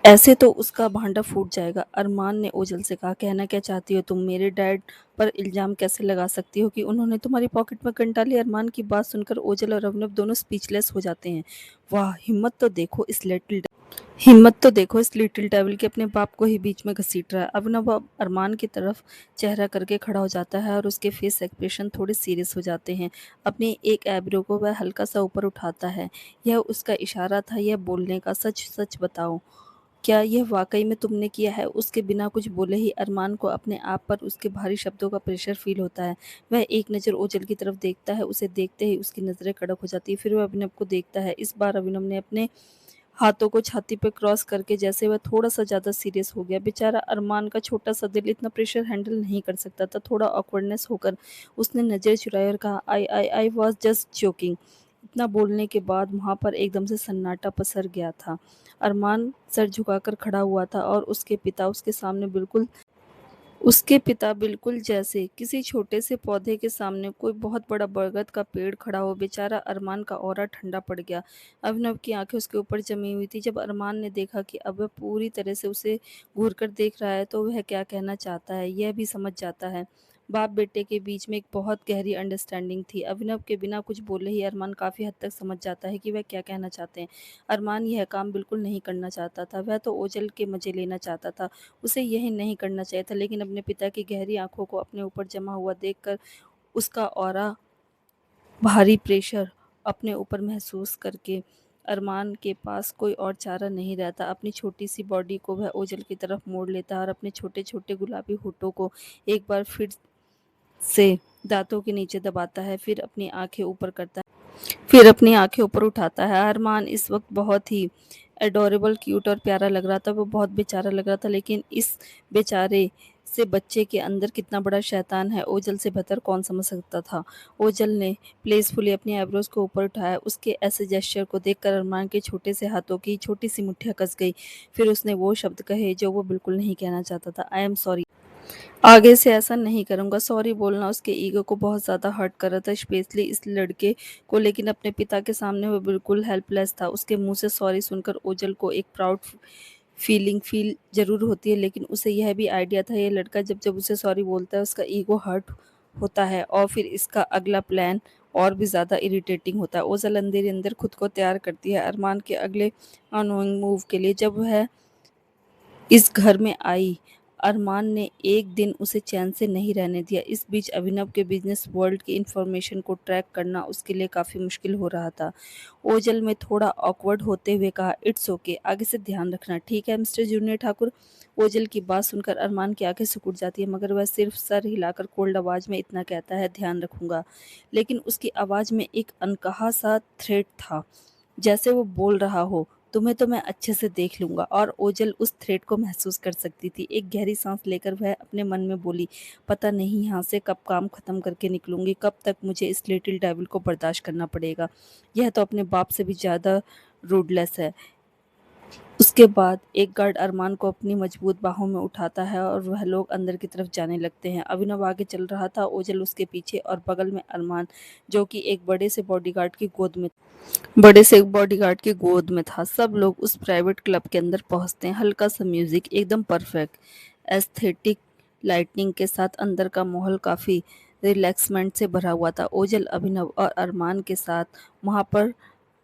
ऐसे तो उसका भांडा फूट जाएगा। अरमान ने ओझल से कहा, कहना क्या चाहती हो तुम? मेरे डैड पर इल्जाम कैसे लगा सकती हो कि उन्होंने तुम्हारी पॉकेट में गन डाली? अरमान की बात सुनकर ओझल और अभिनव दोनों स्पीचलेस हो जाते हैं। वाह, हिम्मत तो देखो इस लिटिल डेविल की, अपने बाप को ही बीच में घसीट रहा है। अभिनव अब अरमान की तरफ चेहरा करके खड़ा हो जाता है और उसके फेस एक्सप्रेशन थोड़े सीरियस हो जाते हैं। अपनी एक एब्रो को वह हल्का सा ऊपर उठाता है। यह उसका इशारा था यह बोलने का। सच सच बताओ, क्या यह वाकई में तुमने किया है? उसके बिना कुछ बोले ही अरमान को अपने आप पर उसके भारी शब्दों का प्रेशर फील होता है। वह एक नज़र ओझल की तरफ देखता है। उसे देखते ही उसकी नज़रें कड़क हो जाती है। फिर वह अभिनव को देखता है। इस बार अभिनव ने अपने हाथों को छाती पे क्रॉस करके जैसे वह थोड़ा सा ज़्यादा सीरियस हो गया। बेचारा अरमान का छोटा सा दिल इतना प्रेशर हैंडल नहीं कर सकता था। थोड़ा ऑकवर्डनेस होकर उसने नज़र चुराई और कहा, आई वॉज जस्ट जोकिंग। इतना बोलने के बाद वहाँ पर एकदम से सन्नाटा पसर गया था। अरमान सर झुकाकर खड़ा हुआ था और उसके पिता बिल्कुल जैसे किसी छोटे से पौधे के सामने कोई बहुत बड़ा बरगद का पेड़ खड़ा हो। बेचारा अरमान का ऑरा ठंडा पड़ गया। अभिनव की आंखें उसके ऊपर जमी हुई थी। जब अरमान ने देखा कि अब वह पूरी तरह से उसे घूर कर देख रहा है तो वह क्या कहना चाहता है यह भी समझ जाता है। बाप बेटे के बीच में एक बहुत गहरी अंडरस्टैंडिंग थी। अभिनव के बिना कुछ बोले ही अरमान काफ़ी हद तक समझ जाता है कि वह क्या कहना चाहते हैं। अरमान यह काम बिल्कुल नहीं करना चाहता था। वह तो ओझल के मज़े लेना चाहता था। उसे यही नहीं करना चाहिए था, लेकिन अपने पिता की गहरी आंखों को अपने ऊपर जमा हुआ देखकर उसका ऑरा भारी प्रेशर अपने ऊपर महसूस करके अरमान के पास कोई और चारा नहीं रहता। अपनी छोटी सी बॉडी को वह ओझल की तरफ मोड़ लेता है और अपने छोटे छोटे गुलाबी होठों को एक बार से दांतों के नीचे दबाता है। फिर अपनी आंखें ऊपर उठाता है। अरमान इस वक्त बहुत ही एडोरेबल, क्यूट और प्यारा लग रहा था, वो बहुत बेचारा लग रहा था, लेकिन इस बेचारे से बच्चे के अंदर कितना बड़ा शैतान है, ओजल से बेहतर कौन समझ सकता था। ओजल ने प्लेसफुली अपनी आईब्रोज को ऊपर उठाया। उसके ऐसे जेस्चर को देखकर अरमान के छोटे से हाथों की छोटी सी मुट्ठियां कस गई। फिर उसने वो शब्द कहे जो वो बिल्कुल नहीं कहना चाहता था, आई एम सॉरी। आगे से ऐसा नहीं करूँगा। सॉरी बोलना उसके ईगो को बहुत ज़्यादा हर्ट कर रहा था, स्पेशली इस लड़के को, लेकिन अपने पिता के सामने वो बिल्कुल हेल्पलेस था। उसके मुँह से सॉरी सुनकर ओजल को एक प्राउड फील ज़रूर होती है, लेकिन उसे यह भी आइडिया था ये लड़का जब जब उसे सॉरी बोलता है उसका ईगो हर्ट होता है और फिर इसका अगला प्लान और भी ज़्यादा इरिटेटिंग होता है। ओजल अंदर ही अंदर खुद को तैयार करती है अरमान के अगले अनोइंग मूव के लिए। जब वह इस घर में आई, अरमान ने एक दिन उसे चैन से नहीं रहने दिया। इस बीच अभिनव के बिजनेस वर्ल्ड की इन्फॉर्मेशन को ट्रैक करना उसके लिए काफ़ी मुश्किल हो रहा था। ओझल में थोड़ा ऑकवर्ड होते हुए कहा, इट्स ओके, आगे से ध्यान रखना, ठीक है मिस्टर जूनियर ठाकुर। ओझल की बात सुनकर अरमान की आंखें सिकुड़ जाती है, मगर वह सिर्फ सर हिलाकर कोल्ड आवाज़ में इतना कहता है, ध्यान रखूंगा। लेकिन उसकी आवाज़ में एक अनकहा सा थ्रेट था, जैसे वो बोल रहा हो, तुम्हें तो मैं अच्छे से देख लूंगा। और ओजल उस थ्रेट को महसूस कर सकती थी। एक गहरी सांस लेकर वह अपने मन में बोली, पता नहीं यहाँ से कब काम खत्म करके निकलूंगी, कब तक मुझे इस लिटिल डेविल को बर्दाश्त करना पड़ेगा। यह तो अपने बाप से भी ज़्यादा रूडलेस है। उसके बाद एक गार्ड अरमान को अपनी मजबूत बाहों में उठाता है और वह लोग अंदर की तरफ जाने लगते हैं। अभिनव आगे चल रहा था, ओजल उसके पीछे और बगल में अरमान, जो कि एक बड़े से बॉडीगार्ड की गोद में था। सब लोग उस प्राइवेट क्लब के अंदर पहुंचते हैं। हल्का सा म्यूजिक, एकदम परफेक्ट एस्थेटिक लाइटनिंग के साथ अंदर का माहौल काफी रिलैक्समेंट से भरा हुआ था। ओजल, अभिनव और अरमान के साथ वहां पर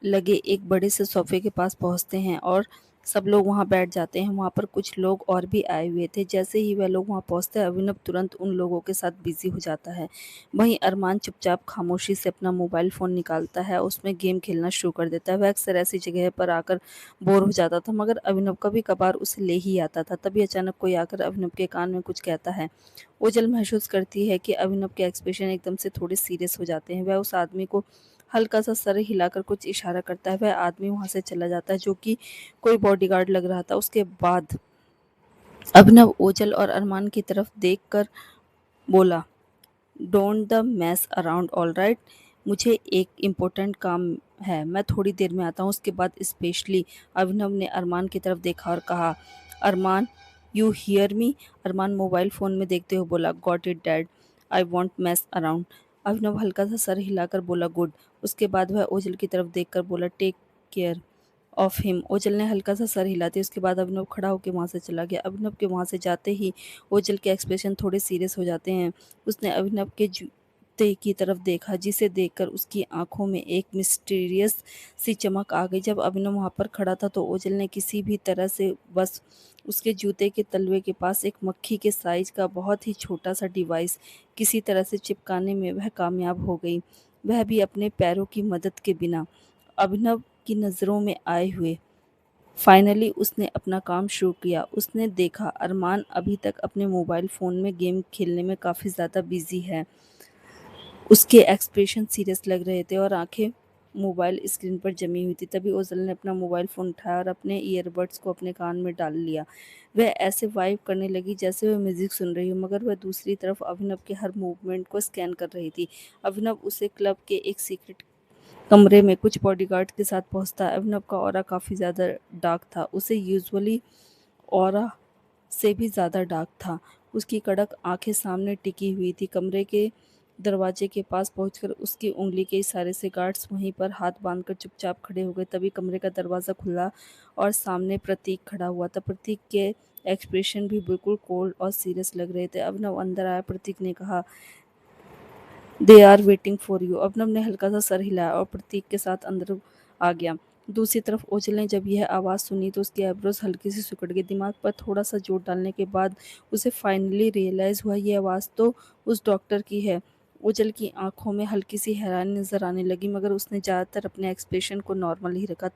लगे एक बड़े से सोफे के पास पहुंचते हैं और सब लोग वहां बैठ जाते हैं। वहां पर कुछ लोग और भी आए हुए थे। जैसे ही वह लोग वहां पहुंचते हैं, अभिनव तुरंत उन लोगों के साथ बिजी हो जाता है। वहीं अरमान चुपचाप खामोशी से अपना मोबाइल फ़ोन निकालता है, उसमें गेम खेलना शुरू कर देता है। वह अक्सर ऐसी जगह पर आकर बोर हो जाता था, मगर अभिनव कभी-कभार उसे ले ही आता था। तभी अचानक कोई आकर अभिनव के कान में कुछ कहता है। ओजल महसूस करती है कि अभिनव के एक्सप्रेशन एकदम से थोड़े सीरियस हो जाते हैं। वह उस आदमी को हल्का-सा सर हिलाकर कुछ इशारा करता है। वह आदमी वहाँ से चला जाता है, जो कि कोई बॉडीगार्ड लग रहा था। उसके बाद अभिनव ओजल और अरमान की तरफ देखकर बोला, don't the mess around, alright. मुझे एक इम्पोर्टेंट काम है, मैं थोड़ी देर में आता हूँ। उसके बाद स्पेशली अभिनव ने अरमान की तरफ देखा और कहा, Arman, you hear me. Arman mobile phone में देखते हुए बोला, got it dad, I want mess around. Abhinav हल्का सा सर हिलाकर बोला, गुड। उसके बाद वह ओझल की तरफ देखकर बोला, टेक केयर ऑफ हिम। ओझल ने हल्का सा सर हिला दिया। उसके बाद अभिनव खड़ा होकर वहाँ से चला गया। अभिनव के वहाँ से जाते ही ओझल के एक्सप्रेशन थोड़े सीरियस हो जाते हैं। उसने अभिनव के जूते की तरफ देखा, जिसे देखकर उसकी आंखों में एक मिस्टीरियस सी चमक आ गई। जब अभिनव वहाँ पर खड़ा था तो ओझल ने किसी भी तरह से बस उसके जूते के तलवे के पास एक मक्खी के साइज का बहुत ही छोटा सा डिवाइस किसी तरह से चिपकाने में वह कामयाब हो गई, वह भी अपने पैरों की मदद के बिना। अभिनव की नज़रों में आए हुए फाइनली उसने अपना काम शुरू किया। उसने देखा अरमान अभी तक अपने मोबाइल फ़ोन में गेम खेलने में काफ़ी ज़्यादा बिजी है। उसके एक्सप्रेशन सीरियस लग रहे थे और आंखें मोबाइल स्क्रीन पर जमी हुई थी। तभी ओझल ने अपना मोबाइल फ़ोन उठाया और अपने ईयरबड्स को अपने कान में डाल लिया। वह ऐसे वाइब करने लगी जैसे वह म्यूज़िक सुन रही हो, मगर वह दूसरी तरफ अभिनव के हर मूवमेंट को स्कैन कर रही थी। अभिनव उसे क्लब के एक सीक्रेट कमरे में कुछ बॉडीगार्ड के साथ पहुंचता है। अभिनव का ऑरा काफ़ी ज़्यादा डार्क था, उसे यूजुअली ऑरा से भी ज़्यादा डार्क था। उसकी कड़क आंखें सामने टिकी हुई थी। कमरे के दरवाजे के पास पहुंचकर उसकी उंगली के इशारे से गार्ड्स वहीं पर हाथ बांधकर चुपचाप खड़े हो गए। तभी कमरे का दरवाज़ा खुला और सामने प्रतीक खड़ा हुआ था। प्रतीक के एक्सप्रेशन भी बिल्कुल कोल्ड और सीरियस लग रहे थे। अभिनव अंदर आया। प्रतीक ने कहा, they are waiting for you. Abhinav ने हल्का सा सर हिलाया और प्रतीक के साथ अंदर आ गया। दूसरी तरफ ओझल ने जब यह आवाज़ सुनी तो उसकी आईब्रोज हल्की सी सिकुड़ गई। दिमाग पर थोड़ा सा जोर डालने के बाद उसे फाइनली रियलाइज़ हुआ, ये आवाज़ तो उस डॉक्टर की है। ओझल की आंखों में हल्की सी हैरानी नजर आने लगी, मगर उसने ज़्यादातर अपने एक्सप्रेशन को नॉर्मल ही रखा।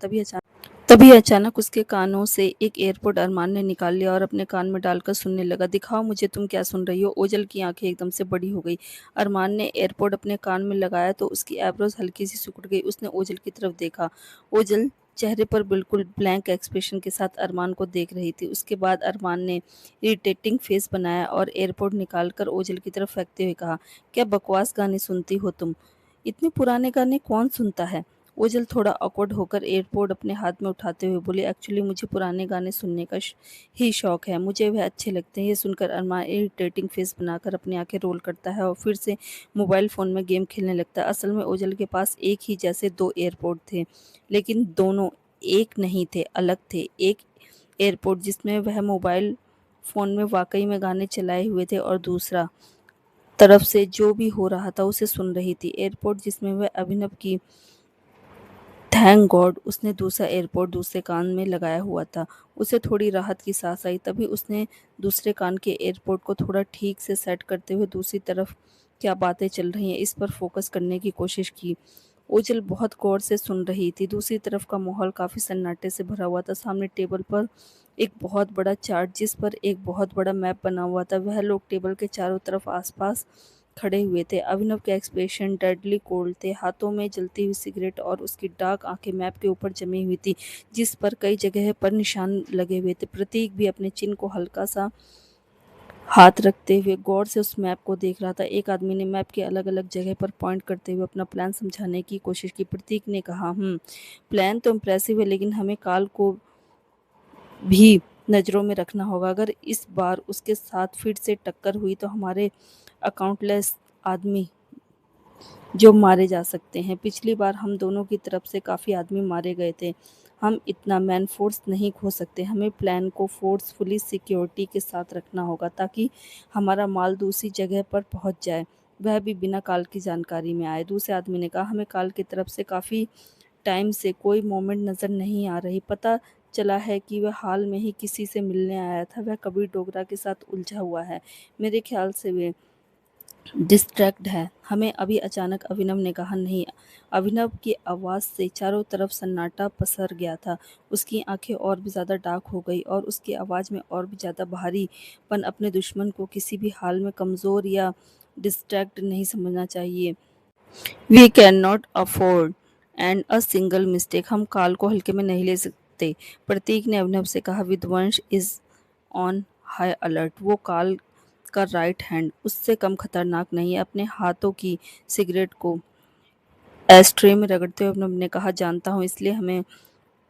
तभी अचानक उसके कानों से एक एयरपोर्ट अरमान ने निकाल लिया और अपने कान में डालकर सुनने लगा। दिखाओ मुझे तुम क्या सुन रही हो। ओझल की आंखें एकदम से बड़ी हो गई। अरमान ने एयरपोर्ट अपने कान में लगाया तो उसकी आईब्रोज हल्की सी सिकुड़ गई। उसने ओझल की तरफ देखा। ओझल चेहरे पर बिल्कुल ब्लैंक एक्सप्रेशन के साथ अरमान को देख रही थी। उसके बाद अरमान ने इरिटेटिंग फेस बनाया और एयरपोर्ट निकालकर ओझल की तरफ फेंकते हुए कहा, क्या बकवास गाने सुनती हो तुम? इतने पुराने गाने कौन सुनता है? ओझल थोड़ा ऑकवर्ड होकर एयरपोर्ट अपने हाथ में उठाते हुए बोली, एक्चुअली मुझे पुराने गाने सुनने का ही शौक है, मुझे वह अच्छे लगते हैं। ये सुनकर अरमान इरिटेटिंग फेस बनाकर अपनी आंखें रोल करता है और फिर से मोबाइल फ़ोन में गेम खेलने लगता है। असल में ओझल के पास एक ही जैसे दो एयरपोर्ट थे, लेकिन दोनों एक नहीं थे, अलग थे। एक एयरपोर्ट जिसमें वह मोबाइल फ़ोन में वाकई में गाने चलाए हुए थे और दूसरा तरफ से जो भी हो रहा था उसे सुन रही थी। एयरपोर्ट जिसमें वह अभिनव की थैंक गॉड उसने दूसरा एयरपोर्ट दूसरे कान में लगाया हुआ था। उसे थोड़ी राहत की सांस आई। तभी उसने दूसरे कान के एयरपोर्ट को थोड़ा ठीक से सेट करते हुए दूसरी तरफ क्या बातें चल रही हैं इस पर फोकस करने की कोशिश की। ओझल बहुत गौर से सुन रही थी। दूसरी तरफ का माहौल काफी सन्नाटे से भरा हुआ था। सामने टेबल पर एक बहुत बड़ा चार्ट जिस पर एक बहुत बड़ा मैप बना हुआ था। वह लोग टेबल के चारों तरफ आसपास खड़े हुए थे। अभिनव के एक्सप्रेशन डेडली कोल्ड थे। हाथों में जलती हुई सिगरेट और उसकी डार्क आंखें मैप के ऊपर जमी हुई थी जिस पर कई जगह पर निशान लगे हुए थे। प्रतीक भी अपने चिन्ह को हल्का सा हाथ रखते हुए गौर से उस मैप को देख रहा था। एक आदमी ने मैप के अलग अलग जगह पर पॉइंट करते हुए अपना प्लान समझाने की कोशिश की। प्रतीक ने कहा, प्लान तो इम्प्रेसिव है, लेकिन हमें काल को भी नज़रों में रखना होगा। अगर इस बार उसके साथ फिर से टक्कर हुई तो हमारे अकाउंटलेस आदमी जो मारे जा सकते हैं। पिछली बार हम दोनों की तरफ से काफ़ी आदमी मारे गए थे। हम इतना मैन फोर्स नहीं खो सकते। हमें प्लान को फोर्सफुली सिक्योरिटी के साथ रखना होगा ताकि हमारा माल दूसरी जगह पर पहुंच जाए, वह भी बिना काल की जानकारी में आए। दूसरे आदमी ने कहा, हमें काल की तरफ से काफ़ी टाइम से कोई मोमेंट नज़र नहीं आ रही। पता चला है कि वह हाल में ही किसी से मिलने आया था। वह कबीर डोगरा के साथ उलझा हुआ है। मेरे ख्याल से वे डिस्ट्रैक्ट है। हमें अभी अचानक अभिनव ने कहा, नहीं। अभिनव की आवाज़ से चारों तरफ सन्नाटा पसर गया था। उसकी आंखें और भी ज़्यादा डार्क हो गई और उसकी आवाज़ में और भी ज़्यादा भारीपन। अपने दुश्मन को किसी भी हाल में कमज़ोर या डिस्ट्रैक्ट नहीं समझना चाहिए। We can not afford and a single mistake. हम काल को हल्के में नहीं ले सकते। प्रतीक ने अभिनव से कहा, विध्वंस इज ऑन हाई अलर्ट। वो काल का राइट हैंड उससे कम खतरनाक नहीं है। अपने हाथों की सिगरेट को एस्ट्रे में रगड़ते हुए अभिनव ने कहा, जानता हूँ, इसलिए हमें।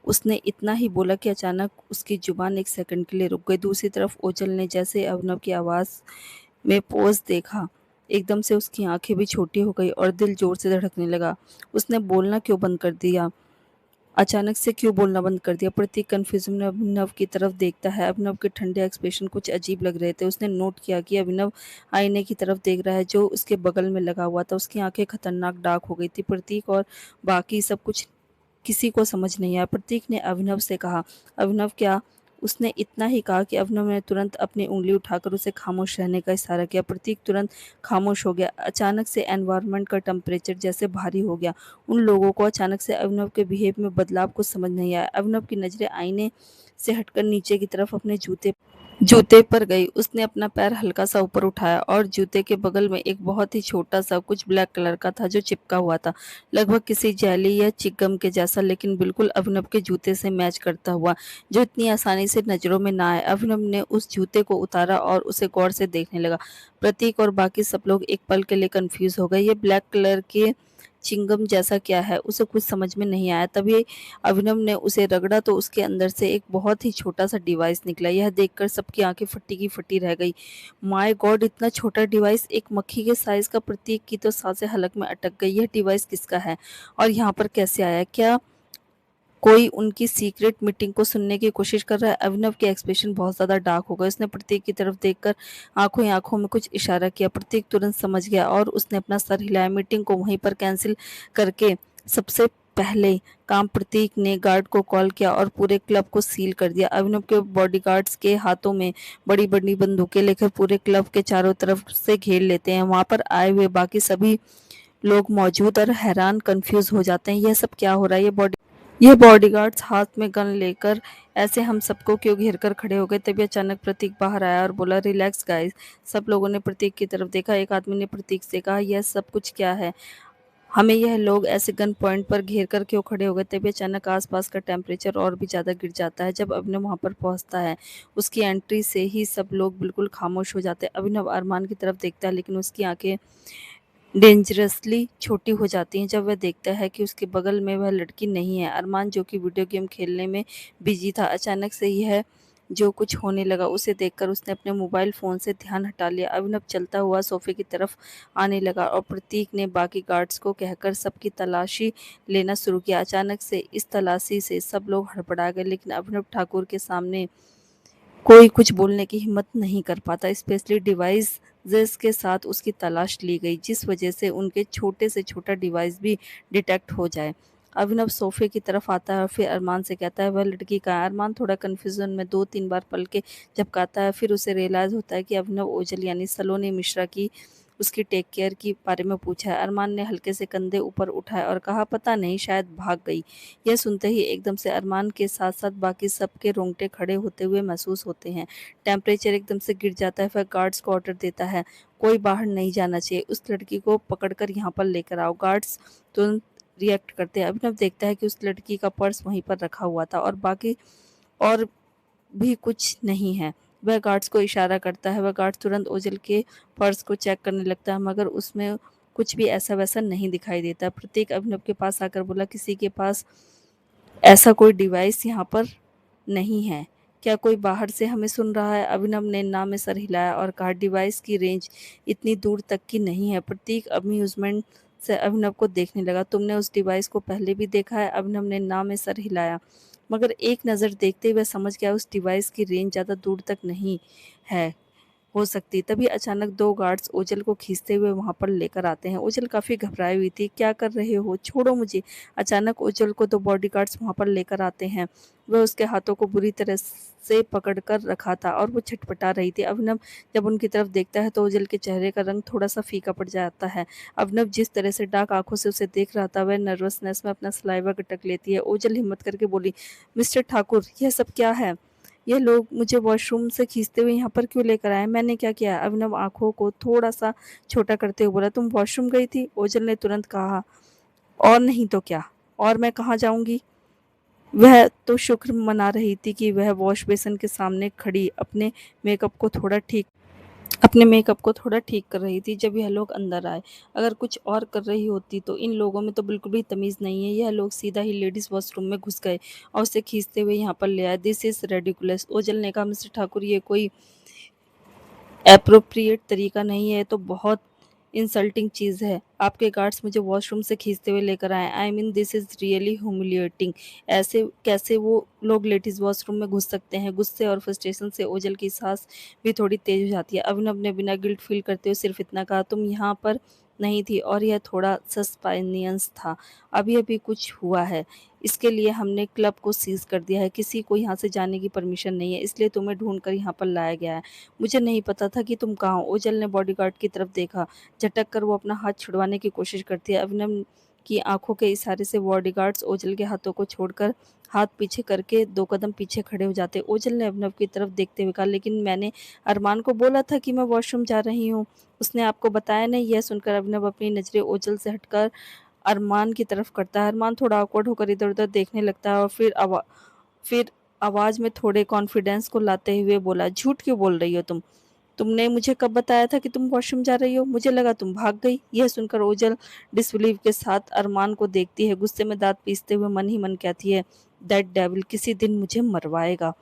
उसने इतना ही बोला कि अचानक उसकी जुबान एक सेकंड के लिए रुक गई। दूसरी तरफ ओझल ने जैसे अभिनव की आवाज़ में पोज देखा, एकदम से उसकी आंखें भी छोटी हो गई और दिल जोर से धड़कने लगा। उसने बोलना क्यों बंद कर दिया? अचानक से क्यों बोलना बंद कर दिया? प्रतीक कन्फ्यूजन में अभिनव की तरफ देखता है। अभिनव के ठंडे एक्सप्रेशन कुछ अजीब लग रहे थे। उसने नोट किया कि अभिनव आईने की तरफ देख रहा है जो उसके बगल में लगा हुआ था। उसकी आंखें खतरनाक डार्क हो गई थी। प्रतीक और बाकी सब कुछ किसी को समझ नहीं आया। प्रतीक ने अभिनव से कहा, अभिनव क्या? उसने इतना ही कहा कि अभिनव ने तुरंत अपनी उंगली उठाकर उसे खामोश रहने का इशारा किया। प्रतीक तुरंत खामोश हो गया। अचानक से एनवायरनमेंट का टेम्परेचर जैसे भारी हो गया। उन लोगों को अचानक से अभिनव के बिहेव में बदलाव कुछ समझ नहीं आया। अभिनव की नजरें आईने से हटकर नीचे की तरफ अपने जूते जूते पर गई। उसने अपना पैर हल्का सा ऊपर उठाया और जूते के बगल में एक बहुत ही छोटा सा कुछ ब्लैक कलर का था जो चिपका हुआ था, लगभग किसी जेली या चिगम के जैसा, लेकिन बिल्कुल अभिनव के जूते से मैच करता हुआ, जो इतनी आसानी से नजरों में ना आए। अभिनव ने उस जूते को उतारा और उसे गौर से देखने लगा। प्रतीक और बाकी सब लोग एक पल के लिए कंफ्यूज हो गए। ये ब्लैक कलर के चिंगम जैसा क्या है? उसे कुछ समझ में नहीं आया। तभी अभिनव ने उसे रगड़ा तो उसके अंदर से एक बहुत ही छोटा सा डिवाइस निकला। यह देखकर सबकी आंखें फटी की फटी रह गई। माय गॉड, इतना छोटा डिवाइस! एक मक्खी के साइज का! प्रतीक की तो सांसें हलक में अटक गई। यह डिवाइस किसका है और यहाँ पर कैसे आया? क्या कोई उनकी सीक्रेट मीटिंग को सुनने की कोशिश कर रहा है? अभिनव के एक्सप्रेशन बहुत ज्यादा डार्क हो गए। उसने प्रतीक की तरफ देखकर आंखों ही आंखों में कुछ इशारा किया। प्रतीक तुरंत समझ गया और उसने अपना सर हिलाया। मीटिंग को वहीं पर कैंसिल करके सबसे पहले काम प्रतीक ने गार्ड को कॉल किया और पूरे क्लब को सील कर दिया। अभिनव के बॉडीगार्ड्स के हाथों में बड़ी बड़ी बंदूकें लेकर पूरे क्लब के चारों तरफ से घेर लेते हैं। वहां पर आए हुए बाकी सभी लोग मौजूद और हैरान कंफ्यूज हो जाते हैं। यह सब क्या हो रहा है? ये बॉडीगार्ड्स हाथ में गन लेकर ऐसे हम सबको क्यों घेर कर खड़े हो गए? तभी अचानक प्रतीक बाहर आया और बोला, रिलैक्स गाइस। सब लोगों ने प्रतीक की तरफ देखा। एक आदमी ने प्रतीक से कहा, यह सब कुछ क्या है? हमें यह लोग ऐसे गन पॉइंट पर घेर कर क्यों खड़े हो गए? तभी अचानक आसपास का टेम्परेचर और भी ज़्यादा गिर जाता है। जब अभिनव वहाँ पर पहुँचता है, उसकी एंट्री से ही सब लोग बिल्कुल खामोश हो जाते हैं। अभिनव अरमान की तरफ देखता है, लेकिन उसकी आँखें डेंजरसली छोटी हो जाती हैं जब वह देखता है कि उसके बगल में वह लड़की नहीं है। अरमान, जो कि वीडियो गेम खेलने में बिजी था, अचानक से यह जो कुछ होने लगा उसे देखकर उसने अपने मोबाइल फ़ोन से ध्यान हटा लिया। अभिनव चलता हुआ सोफ़े की तरफ आने लगा और प्रतीक ने बाकी गार्ड्स को कहकर सबकी तलाशी लेना शुरू किया। अचानक से इस तलाशी से सब लोग हड़बड़ा गए, लेकिन अभिनव ठाकुर के सामने कोई कुछ बोलने की हिम्मत नहीं कर पाता। स्पेशली डिवाइसेस के साथ उसकी तलाश ली गई, जिस वजह से उनके छोटे से छोटा डिवाइस भी डिटेक्ट हो जाए। अभिनव सोफे की तरफ आता है और फिर अरमान से कहता है, वह लड़की कहाँ है? अरमान थोड़ा कन्फ्यूजन में 2-3 बार पलके झपकाता है। फिर उसे रियलाइज़ होता है कि अभिनव ओझल यानी सलोनी मिश्रा की उसकी टेक केयर के बारे में पूछा है। अरमान ने हल्के से कंधे ऊपर उठाए और कहा, पता नहीं, शायद भाग गई। यह सुनते ही एकदम से अरमान के साथ-साथ बाकी सबके रोंगटे खड़े होते हुए महसूस होते हैं। टेम्परेचर एकदम से गिर जाता है। वह गार्ड्स को ऑर्डर देता है, कोई बाहर नहीं जाना चाहिए, उस लड़की को पकड़कर यहाँ पर लेकर आओ। गार्ड्स तुरंत रिएक्ट करते हैं। अभिनव देखता है कि उस लड़की का पर्स वहीं पर रखा हुआ था और बाकी और भी कुछ नहीं है। वह गार्ड्स को इशारा करता है। वह गार्ड्स तुरंत ओझल के पर्स को चेक करने लगता है, मगर उसमें कुछ भी ऐसा-वैसा नहीं दिखाई देता। प्रतीक अभिनव के पास आकर बोला, किसी के पास ऐसा कोई डिवाइस यहाँ पर नहीं है। क्या कोई बाहर से हमें सुन रहा है? अभिनव ने ना में सर हिलाया और कहा, डिवाइस की रेंज इतनी दूर तक की नहीं है। प्रतीक अम्यूज़मेंट से अभिनव को देखने लगा। तुमने उस डिवाइस को पहले भी देखा है? अभिनव ने ना में सर हिलाया, मगर एक नज़र देखते ही वह समझ गया उस डिवाइस की रेंज ज़्यादा दूर तक नहीं है हो सकती। तभी अचानक 2 गार्ड्स ओझल को खींचते हुए वहाँ पर लेकर आते हैं। ओझल काफ़ी घबराई हुई थी। क्या कर रहे हो? छोड़ो मुझे। अचानक ओझल को 2 बॉडीगार्ड्स वहाँ पर लेकर आते हैं। वह उसके हाथों को बुरी तरह से पकड़ कर रखा था और वो छटपटा रही थी। अभिनव जब उनकी तरफ देखता है तो ओझल के चेहरे का रंग थोड़ा-सा फीका पड़ जाता है। अभिनव जिस तरह से डार्क आँखों से उसे देख रहा था, वह नर्वसनेस में अपना सलाइवा गटक लेती है। ओझल हिम्मत करके बोली, मिस्टर ठाकुर, यह सब क्या है? ये लोग मुझे वॉशरूम से खींचते हुए यहाँ पर क्यों लेकर आए? मैंने क्या किया है? अभिनव आँखों को थोड़ा-सा छोटा करते हुए बोला, तुम वॉशरूम गई थी? ओझल ने तुरंत कहा, और नहीं तो क्या? और मैं कहाँ जाऊँगी? वह तो शुक्र मना रही थी कि वह वॉश बेसिन के सामने खड़ी अपने मेकअप को थोड़ा ठीक कर रही थी जब यह लोग अंदर आए। अगर कुछ और कर रही होती तो इन लोगों में तो बिल्कुल भी तमीज़ नहीं है। यह लोग सीधा ही लेडीज़ वॉशरूम में घुस गए और उसे खींचते हुए यहाँ पर ले आए। This is ridiculous. ओझल ने कहा, मिस्टर ठाकुर, ये कोई एप्रोप्रिएट तरीका नहीं है, तो बहुत इंसल्टिंग चीज़ है। आपके गार्ड्स मुझे वॉशरूम से खींचते हुए लेकर आए। I mean this is really humiliating. ऐसे कैसे वो लोग लेडीज़ वॉशरूम में घुस सकते हैं? गुस्से और फ्रस्ट्रेशन से ओझल की साँस भी थोड़ी तेज़ हो जाती है। अभिनव ने बिना गिल्ट फ़ील करते हुए सिर्फ़ इतना कहा, तुम यहाँ पर नहीं थी और यह थोड़ा सस्पिशियस था। अभी-अभी कुछ हुआ है। इसके लिए हमने क्लब को सीज़ कर दिया है। किसी को यहाँ से जाने की परमिशन नहीं है, इसलिए तुम्हें ढूँढ कर यहाँ पर लाया गया है। मुझे नहीं पता था कि तुम कहाँ हो। ओझल ने बॉडीगार्ड की तरफ देखा। झटक कर वो अपना हाथ छुड़वाने की कोशिश करती है। अभिनव की आंखों के इशारे से बॉडीगार्ड्स ओझल के हाथों को छोड़कर हाथ पीछे करके 2 कदम पीछे खड़े हो जाते। ओझल ने अभिनव की तरफ देखते हुए कहा, लेकिन मैंने अरमान को बोला था कि मैं वॉशरूम जा रही हूँ। उसने आपको बताया नहीं? यह सुनकर अभिनव अपनी नज़रें ओझल से हटकर अरमान की तरफ करता है। अरमान थोड़ा ऑकवर्ड होकर इधर-उधर देखने लगता है और फिर आवाज़ में थोड़े कॉन्फिडेंस को लाते हुए बोला, झूठ क्यों बोल रही हो तुम? तुमने मुझे कब बताया था कि तुम वॉशरूम जा रही हो? मुझे लगा तुम भाग गई। यह सुनकर ओझल डिसबिलीव के साथ अरमान को देखती है। गुस्से में दाँत पीसते हुए मन ही मन कहती है, दैट डेविल किसी दिन मुझे मरवाएगा।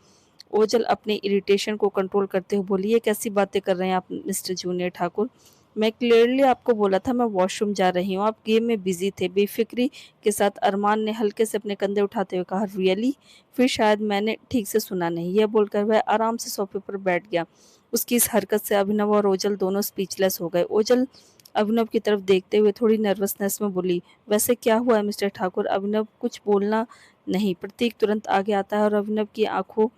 ओझल अपने इरिटेशन को कंट्रोल करते हुए बोली, ये कैसी बातें कर रहे हैं आप मिस्टर जूनियर ठाकुर? मैं क्लियरली आपको बोला था मैं वॉशरूम जा रही हूँ, आप गेम में बिजी थे। बेफिक्री के साथ अरमान ने हल्के से अपने कंधे उठाते हुए कहा, रियली? फिर शायद मैंने ठीक से सुना नहीं। यह बोलकर वह आराम से सोफे पर बैठ गया। उसकी इस हरकत से अभिनव और ओझल दोनों स्पीचलेस हो गए। ओझल अभिनव की तरफ देखते हुए थोड़ी नर्वसनेस में बोली, वैसे क्या हुआ है मिस्टर ठाकुर? अभिनव कुछ बोलना नहीं। प्रतीक तुरंत आगे आता है और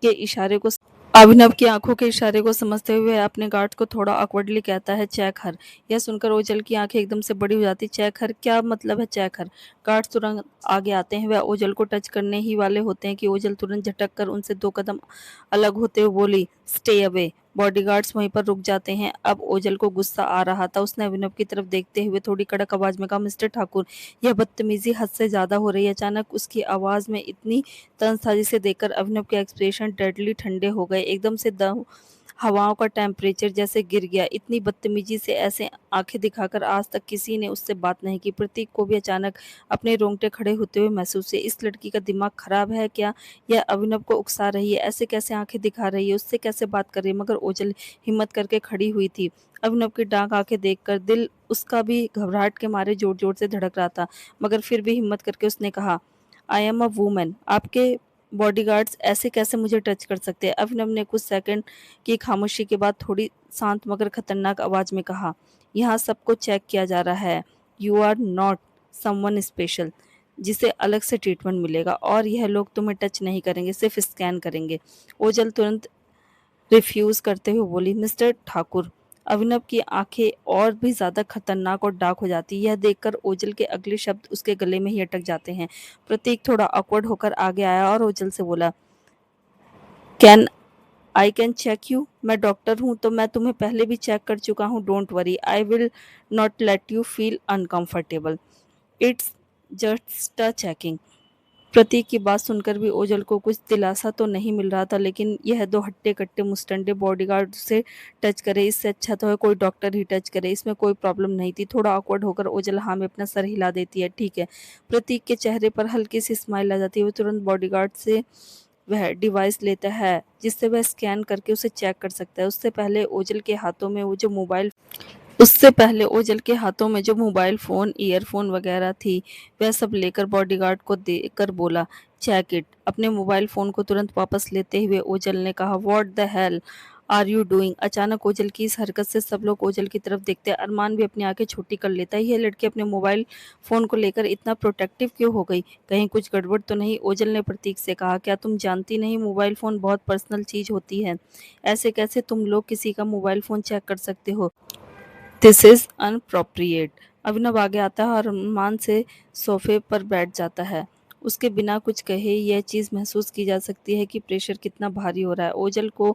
के इशारे को अभिनव की आंखों के इशारे को समझते हुए अपने गार्ड को थोड़ा ऑकवर्डली कहता है, चेक हर। यह सुनकर ओझल की आंखें एकदम से बड़ी हो जाती। चेक हर? क्या मतलब है चेक हर? गार्ड तुरंत आगे आते हैं। वह ओझल को टच करने ही वाले होते हैं कि ओझल तुरंत झटक कर उनसे 2 कदम अलग होते हुए बोली, स्टे अवे। बॉडीगार्ड्स वहीं पर रुक जाते हैं। अब ओझल को गुस्सा आ रहा था। उसने अभिनव की तरफ देखते हुए थोड़ी कड़क आवाज में कहा, मिस्टर ठाकुर, यह बदतमीजी हद से ज्यादा हो रही है। अचानक उसकी आवाज में इतनी तंज था जिसे देखकर अभिनव के एक्सप्रेशन डेडली ठंडे हो गए। एकदम से दम हवाओं का टेम्परेचर जैसे गिर गया। इतनी बदतमीजी से ऐसे आंखें दिखाकर आज तक किसी ने उससे बात नहीं की। प्रतीक को भी अचानक अपने रोंगटे खड़े होते हुए महसूस हुए। इस लड़की का दिमाग खराब है क्या? यह अभिनव को उकसा रही है, ऐसे कैसे आंखें दिखा रही है, उससे कैसे बात कर रही है? मगर ओझल हिम्मत करके खड़ी हुई थी। अभिनव की डांक आंखें देखकर दिल उसका भी घबराहट के मारे जोर जोर से धड़क रहा था, मगर फिर भी हिम्मत करके उसने कहा, आई एम अ वूमेन, आपके बॉडीगार्ड्स ऐसे कैसे मुझे टच कर सकते हैं? अभिनव ने कुछ सेकंड की खामोशी के बाद थोड़ी शांत मगर खतरनाक आवाज में कहा, यहाँ सबको चेक किया जा रहा है। You are not someone special जिसे अलग से ट्रीटमेंट मिलेगा, और यह लोग तुम्हें टच नहीं करेंगे, सिर्फ स्कैन करेंगे। ओझल तुरंत रिफ्यूज करते हुए बोली, मिस्टर ठाकुर। अभिनव की आंखें और भी ज्यादा खतरनाक और डार्क हो जाती। यह देखकर ओझल के अगले शब्द उसके गले में ही अटक जाते हैं। प्रतीक थोड़ा ऑकवर्ड होकर आगे आया और ओझल से बोला, can I can check you? मैं डॉक्टर हूँ, तो मैं तुम्हें पहले भी चेक कर चुका हूँ। Don't worry, I will not let you feel uncomfortable. It's just a checking. Prateek की बात सुनकर भी ओझल को कुछ दिलासा तो नहीं मिल रहा था, लेकिन यह दो हट्टे कट्टे मुस्टंडे बॉडीगार्ड से टच करे, इससे अच्छा तो है कोई डॉक्टर ही टच करे। इसमें कोई प्रॉब्लम नहीं थी। थोड़ा ऑकवर्ड होकर ओझल हाँ में अपना सर हिला देती है, ठीक है। प्रतीक के चेहरे पर हल्की सी स्माइल आ जाती है। वो तुरंत बॉडीगार्ड से वह डिवाइस लेता है जिससे वह स्कैन करके उसे चेक कर सकता है। उससे पहले ओझल के हाथों में जो मोबाइल फ़ोन, ईयरफ़ोन वगैरह थी, वह सब लेकर बॉडीगार्ड को देकर बोला, चेक इट। अपने मोबाइल फ़ोन को तुरंत वापस लेते हुए ओझल ने कहा, what the hell are you doing? अचानक ओझल की इस हरकत से सब लोग ओझल की तरफ देखते हैं। अरमान भी अपनी आंखें छोटी कर लेता है। यह लड़की अपने मोबाइल फ़ोन को लेकर इतना प्रोटेक्टिव क्यों हो गई? कहीं कुछ गड़बड़ तो नहीं? ओझल ने प्रतीक से कहा, क्या तुम जानती नहीं मोबाइल फ़ोन बहुत पर्सनल चीज़ होती है। ऐसे कैसे तुम लोग किसी का मोबाइल फ़ोन चेक कर सकते हो? This is अनप्रोप्रिएट। अभिनव आगे आता है और अरमान से सोफे पर बैठ जाता है। उसके बिना कुछ कहे यह चीज महसूस की जा सकती है कि प्रेशर कितना भारी हो रहा है। ओझल को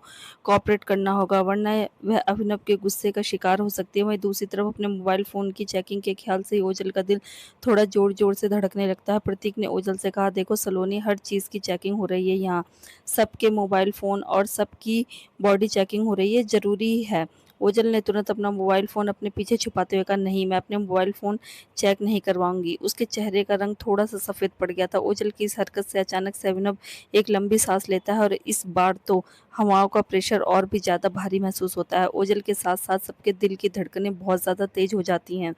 कोऑपरेट करना होगा, वरना वह अभिनव के गुस्से का शिकार हो सकती है। वहीं दूसरी तरफ अपने मोबाइल फोन की चेकिंग के ख्याल से ही ओझल का दिल थोड़ा जोर जोर से धड़कने लगता है। प्रतीक ने ओझल से कहा, देखो सलोनी, हर चीज की चेकिंग हो रही है यहाँ, सबके मोबाइल फोन और सबकी बॉडी चेकिंग हो रही है, जरूरी है। ओझल ने तुरंत अपना मोबाइल फ़ोन अपने पीछे छुपाते हुए कहा, नहीं, मैं अपने मोबाइल फ़ोन चेक नहीं करवाऊंगी। उसके चेहरे का रंग थोड़ा सा सफ़ेद पड़ गया था। ओझल की इस हरकत से अचानक से अभिनव एक लंबी सांस लेता है और इस बार तो हवाओं का प्रेशर और भी ज़्यादा भारी महसूस होता है। ओझल के साथ साथ सबके दिल की धड़कनें बहुत ज़्यादा तेज हो जाती हैं।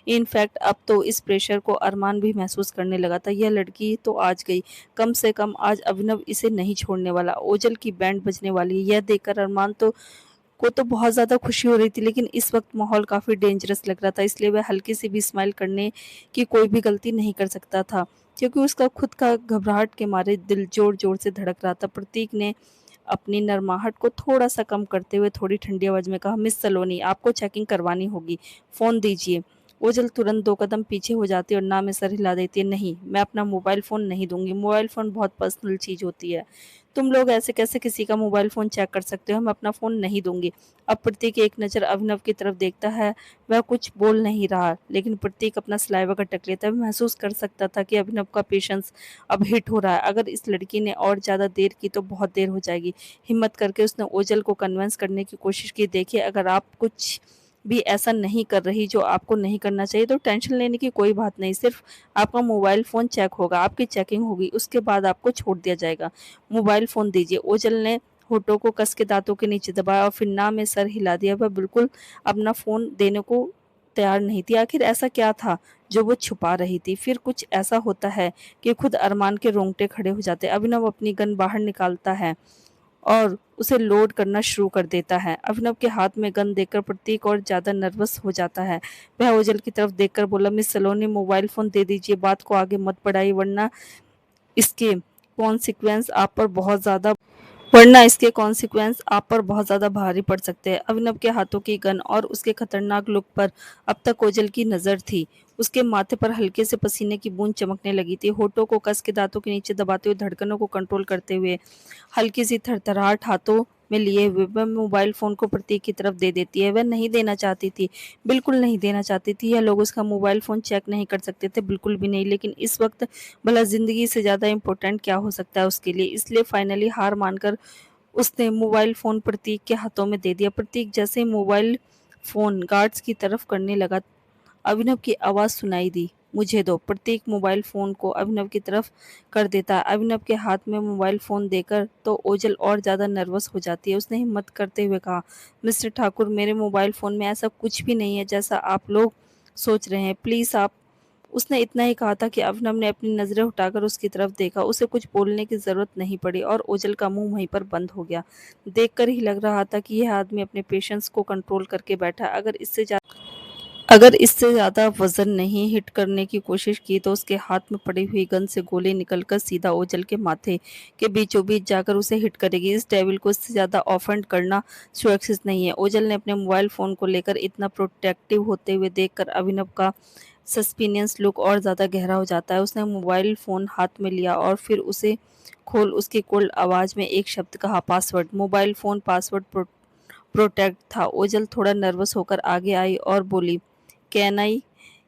इनफैक्ट अब तो इस प्रेशर को अरमान भी महसूस करने लगा था। यह लड़की तो आज गई, कम से कम आज अभिनव इसे नहीं छोड़ने वाला। ओझल की बैंड बजने वाली है। यह देखकर अरमान को तो बहुत ज़्यादा खुशी हो रही थी, लेकिन इस वक्त माहौल काफ़ी डेंजरस लग रहा था, इसलिए वह हल्की सी भी स्माइल करने की कोई भी गलती नहीं कर सकता था, क्योंकि उसका खुद का घबराहट के मारे दिल जोर जोर से धड़क रहा था। प्रतीक ने अपनी नरमाहट को थोड़ा सा कम करते हुए थोड़ी ठंडी आवाज में कहा, मिस सलोनी, आपको चेकिंग करवानी होगी, फ़ोन दीजिए। ओझल तुरंत 2 कदम पीछे हो जाती है और ना में सर हिला देती है, नहीं, मैं अपना मोबाइल फ़ोन नहीं दूंगी। मोबाइल फ़ोन बहुत पर्सनल चीज़ होती है। तुम लोग ऐसे कैसे किसी का मोबाइल फ़ोन चेक कर सकते हो? मैं अपना फ़ोन नहीं दूंगी। अब प्रतीक एक नज़र अभिनव की तरफ देखता है। वह कुछ बोल नहीं रहा, लेकिन प्रतीक अपना सलाइवा टक लेता है। वह महसूस कर सकता था कि अभिनव का पेशेंस अब हिट हो रहा है। अगर इस लड़की ने और ज़्यादा देर की तो बहुत देर हो जाएगी। हिम्मत करके उसने ओझल को कन्विंस करने की कोशिश की, देखिए, अगर आप कुछ भी ऐसा नहीं कर रही जो आपको नहीं करना चाहिए, तो टेंशन लेने की कोई बात नहीं। सिर्फ आपका मोबाइल फ़ोन चेक होगा, आपकी चेकिंग होगी, उसके बाद आपको छोड़ दिया जाएगा। मोबाइल फ़ोन दीजिए। ओझल ने होठों को कस के दांतों के नीचे दबाया और फिर ना में सर हिला दिया। वह बिल्कुल अपना फ़ोन देने को तैयार नहीं थी। आखिर ऐसा क्या था जो वो छुपा रही थी? फिर कुछ ऐसा होता है कि खुद अरमान के रोंगटे खड़े हो जाते हैं। अभिनव अपनी गन बाहर निकालता है और उसे लोड करना शुरू कर देता है। अभिनव के हाथ में गन देखकर प्रतीक और ज्यादा नर्वस हो जाता है। वह ओझल की तरफ देखकर बोला, मिस सलोनी, मोबाइल फोन दे दीजिए, बात को आगे मत बढ़ाइए, इसके कॉन्सिक्वेंस आप पर बहुत ज्यादा वरना इसके कॉन्सिक्वेंस आप पर बहुत ज्यादा भारी पड़ सकते हैं। अभिनव के हाथों की गन और उसके खतरनाक लुक पर अब तक ओझल की नजर थी। उसके माथे पर हल्के से पसीने की बूंद चमकने लगी थी। होठों को कस के दांतों के नीचे दबाते हुए, धड़कनों को कंट्रोल करते हुए, हल्की सी थरथराहट हाथों में लिए हुए वह मोबाइल फ़ोन को प्रतीक की तरफ दे देती है। वह नहीं देना चाहती थी, बिल्कुल नहीं देना चाहती थी। यह लोग उसका मोबाइल फ़ोन चेक नहीं कर सकते थे, बिल्कुल भी नहीं। लेकिन इस वक़्त भला ज़िंदगी से ज़्यादा इम्पोर्टेंट क्या हो सकता है उसके लिए? इसलिए फाइनली हार मानकर उसने मोबाइल फ़ोन प्रतीक के हाथों में दे दिया। प्रतीक जैसे ही मोबाइल फ़ोन गार्ड्स की तरफ करने लगा, अभिनव की आवाज़ सुनाई दी, मुझे दो। प्रतीक मोबाइल फ़ोन को अभिनव की तरफ कर देता है। अभिनव के हाथ में मोबाइल फ़ोन देकर तो ओजल और ज़्यादा नर्वस हो जाती है। उसने हिम्मत करते हुए कहा, मिस्टर ठाकुर, मेरे मोबाइल फ़ोन में ऐसा कुछ भी नहीं है जैसा आप लोग सोच रहे हैं। प्लीज़ आप। उसने इतना ही कहा था कि अभिनव ने अपनी नज़रें उठाकर उसकी तरफ देखा। उसे कुछ बोलने की ज़रूरत नहीं पड़ी और ओझल का मुँह वहीं पर बंद हो गया। देखकर ही लग रहा था कि यह आदमी अपने पेशेंस को कंट्रोल करके बैठा है। अगर इससे ज़्यादा वज़न नहीं हिट करने की कोशिश की तो उसके हाथ में पड़ी हुई गन से गोली निकलकर सीधा ओझल के माथे के बीचों-बीच जाकर उसे हिट करेगी। इस डेविल को इससे ज़्यादा ऑफेंड करना सुरक्षित नहीं है। ओझल ने अपने मोबाइल फ़ोन को लेकर इतना प्रोटेक्टिव होते हुए देखकर अभिनव का सस्पिशियस लुक और ज़्यादा गहरा हो जाता है। उसने मोबाइल फ़ोन हाथ में लिया और फिर उसे खोल उसकी कोल्ड आवाज़ में एक शब्द कहा, password. Mobile phone password protect था। ओझल थोड़ा नर्वस होकर आगे आई और बोली, कैन आई?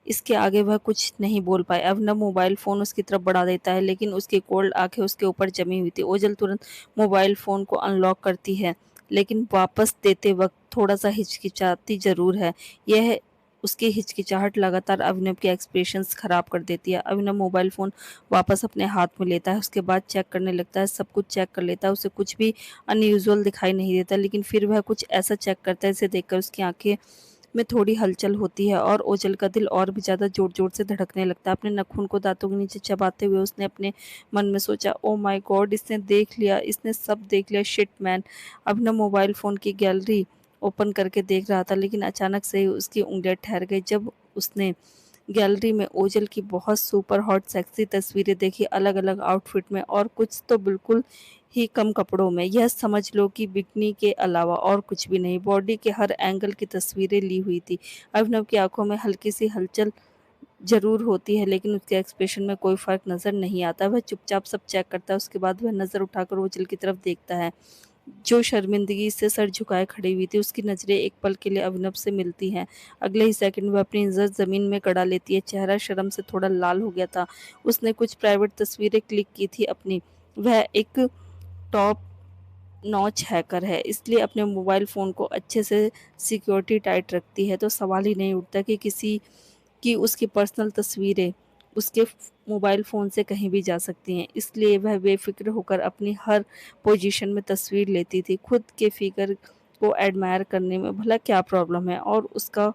इसके आगे वह कुछ नहीं बोल पाई। अभिनव मोबाइल फ़ोन उसकी तरफ बढ़ा देता है, लेकिन उसकी कोल्ड आँखें उसके ऊपर जमी हुई थी। ओझल तुरंत मोबाइल फ़ोन को अनलॉक करती है, लेकिन वापस देते वक़्त थोड़ा-सा हिचकिचाती ज़रूर है। यह उसकी हिचकिचाहट लगातार अभिनव के एक्सप्रेशंस ख़राब कर देती है। अभिनव मोबाइल फ़ोन वापस अपने हाथ में लेता है, उसके बाद चेक करने लगता है, सब कुछ चेक कर लेता है। उसे कुछ भी अनयूजुअल दिखाई नहीं देता, लेकिन फिर वह कुछ ऐसा चेक करता है, जिसे देखकर उसकी आँखें में थोड़ी हलचल होती है और ओझल का दिल और भी ज़्यादा ज़ोर-ज़ोर से धड़कने लगता है। अपने नाखून को दाँतों के नीचे चबाते हुए उसने अपने मन में सोचा, ओह माय गॉड! इसने देख लिया, इसने सब देख लिया, शिट मैन! अभिनव मोबाइल फ़ोन की गैलरी ओपन करके देख रहा था, लेकिन अचानक से ही उसकी उँगलियाँ ठहर गईं जब उसने गैलरी में ओझल की बहुत सुपर हॉट सेक्सी तस्वीरें देखी, अलग-अलग आउटफिट में और कुछ तो बिल्कुल ही कम कपड़ों में। यह समझ लो कि बिकिनी के अलावा और कुछ भी नहीं। बॉडी के हर एंगल की तस्वीरें ली हुई थी। अभिनव की आँखों में हल्की-सी हलचल ज़रूर होती है, लेकिन उसके एक्सप्रेशन में कोई फ़र्क नज़र नहीं आता। वह चुपचाप सब चेक करता है, उसके बाद वह नज़र उठाकर ओझल की तरफ देखता है, जो शर्मिंदगी से सर झुकाए खड़ी हुई थी। उसकी नज़रें एक पल के लिए अभिनव से मिलती हैं। अगले ही सेकंड वह अपनी नज़र ज़मीन में गड़ा लेती है। चेहरा शर्म से थोड़ा लाल हो गया था। उसने कुछ प्राइवेट तस्वीरें क्लिक की थी अपनी। वह एक टॉप नॉच हैकर है, इसलिए अपने मोबाइल फ़ोन को अच्छे से सिक्योरिटी टाइट रखती है, तो सवाल ही नहीं उठता कि किसी की उसकी पर्सनल तस्वीरें उसके मोबाइल फ़ोन से कहीं भी जा सकती हैं। इसलिए वह बेफ़िक्र होकर अपनी हर पोजीशन में तस्वीर लेती थी। खुद के फ़िगर को एडमायर करने में भला क्या प्रॉब्लम है? और उसका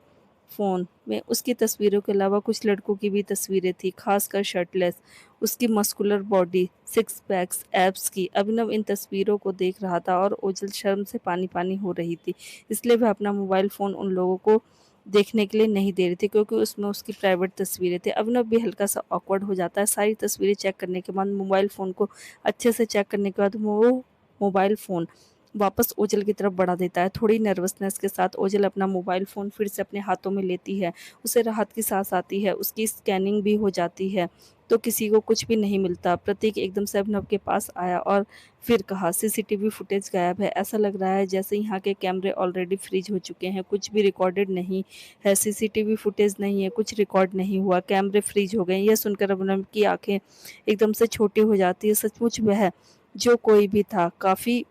फ़ोन में उसकी तस्वीरों के अलावा कुछ लड़कों की भी तस्वीरें थी, ख़ासकर शर्टलेस, उसकी muscular body, six packs, abs की। अभिनव इन तस्वीरों को देख रहा था और ओझल शर्म से पानी-पानी हो रही थी। इसलिए वह अपना मोबाइल फ़ोन उन लोगों को देखने के लिए नहीं दे रही थी, क्योंकि उसमें उसकी प्राइवेट तस्वीरें थी। अभिनव भी हल्का-सा ऑकवर्ड हो जाता है। सारी तस्वीरें चेक करने के बाद, मोबाइल फ़ोन को अच्छे से चेक करने के बाद, वो मोबाइल फ़ोन वापस ओझल की तरफ बढ़ा देता है। थोड़ी नर्वसनेस के साथ ओझल अपना मोबाइल फ़ोन फिर से अपने हाथों में लेती है। उसे राहत की सांस आती है, उसकी स्कैनिंग भी हो जाती है, तो किसी को कुछ भी नहीं मिलता। प्रतीक एकदम से अभिनव के पास आया और फिर कहा, सीसीटीवी फुटेज गायब है। ऐसा लग रहा है जैसे यहाँ के कैमरे ऑलरेडी फ्रीज हो चुके हैं, कुछ भी रिकॉर्डेड नहीं है। सीसीटीवी फुटेज नहीं है, कुछ रिकॉर्ड नहीं हुआ, कैमरे फ्रीज हो गए। यह सुनकर अभिनव की आंखें एकदम से छोटी हो जाती है। सचमुच वह जो कोई भी था, काफ़ी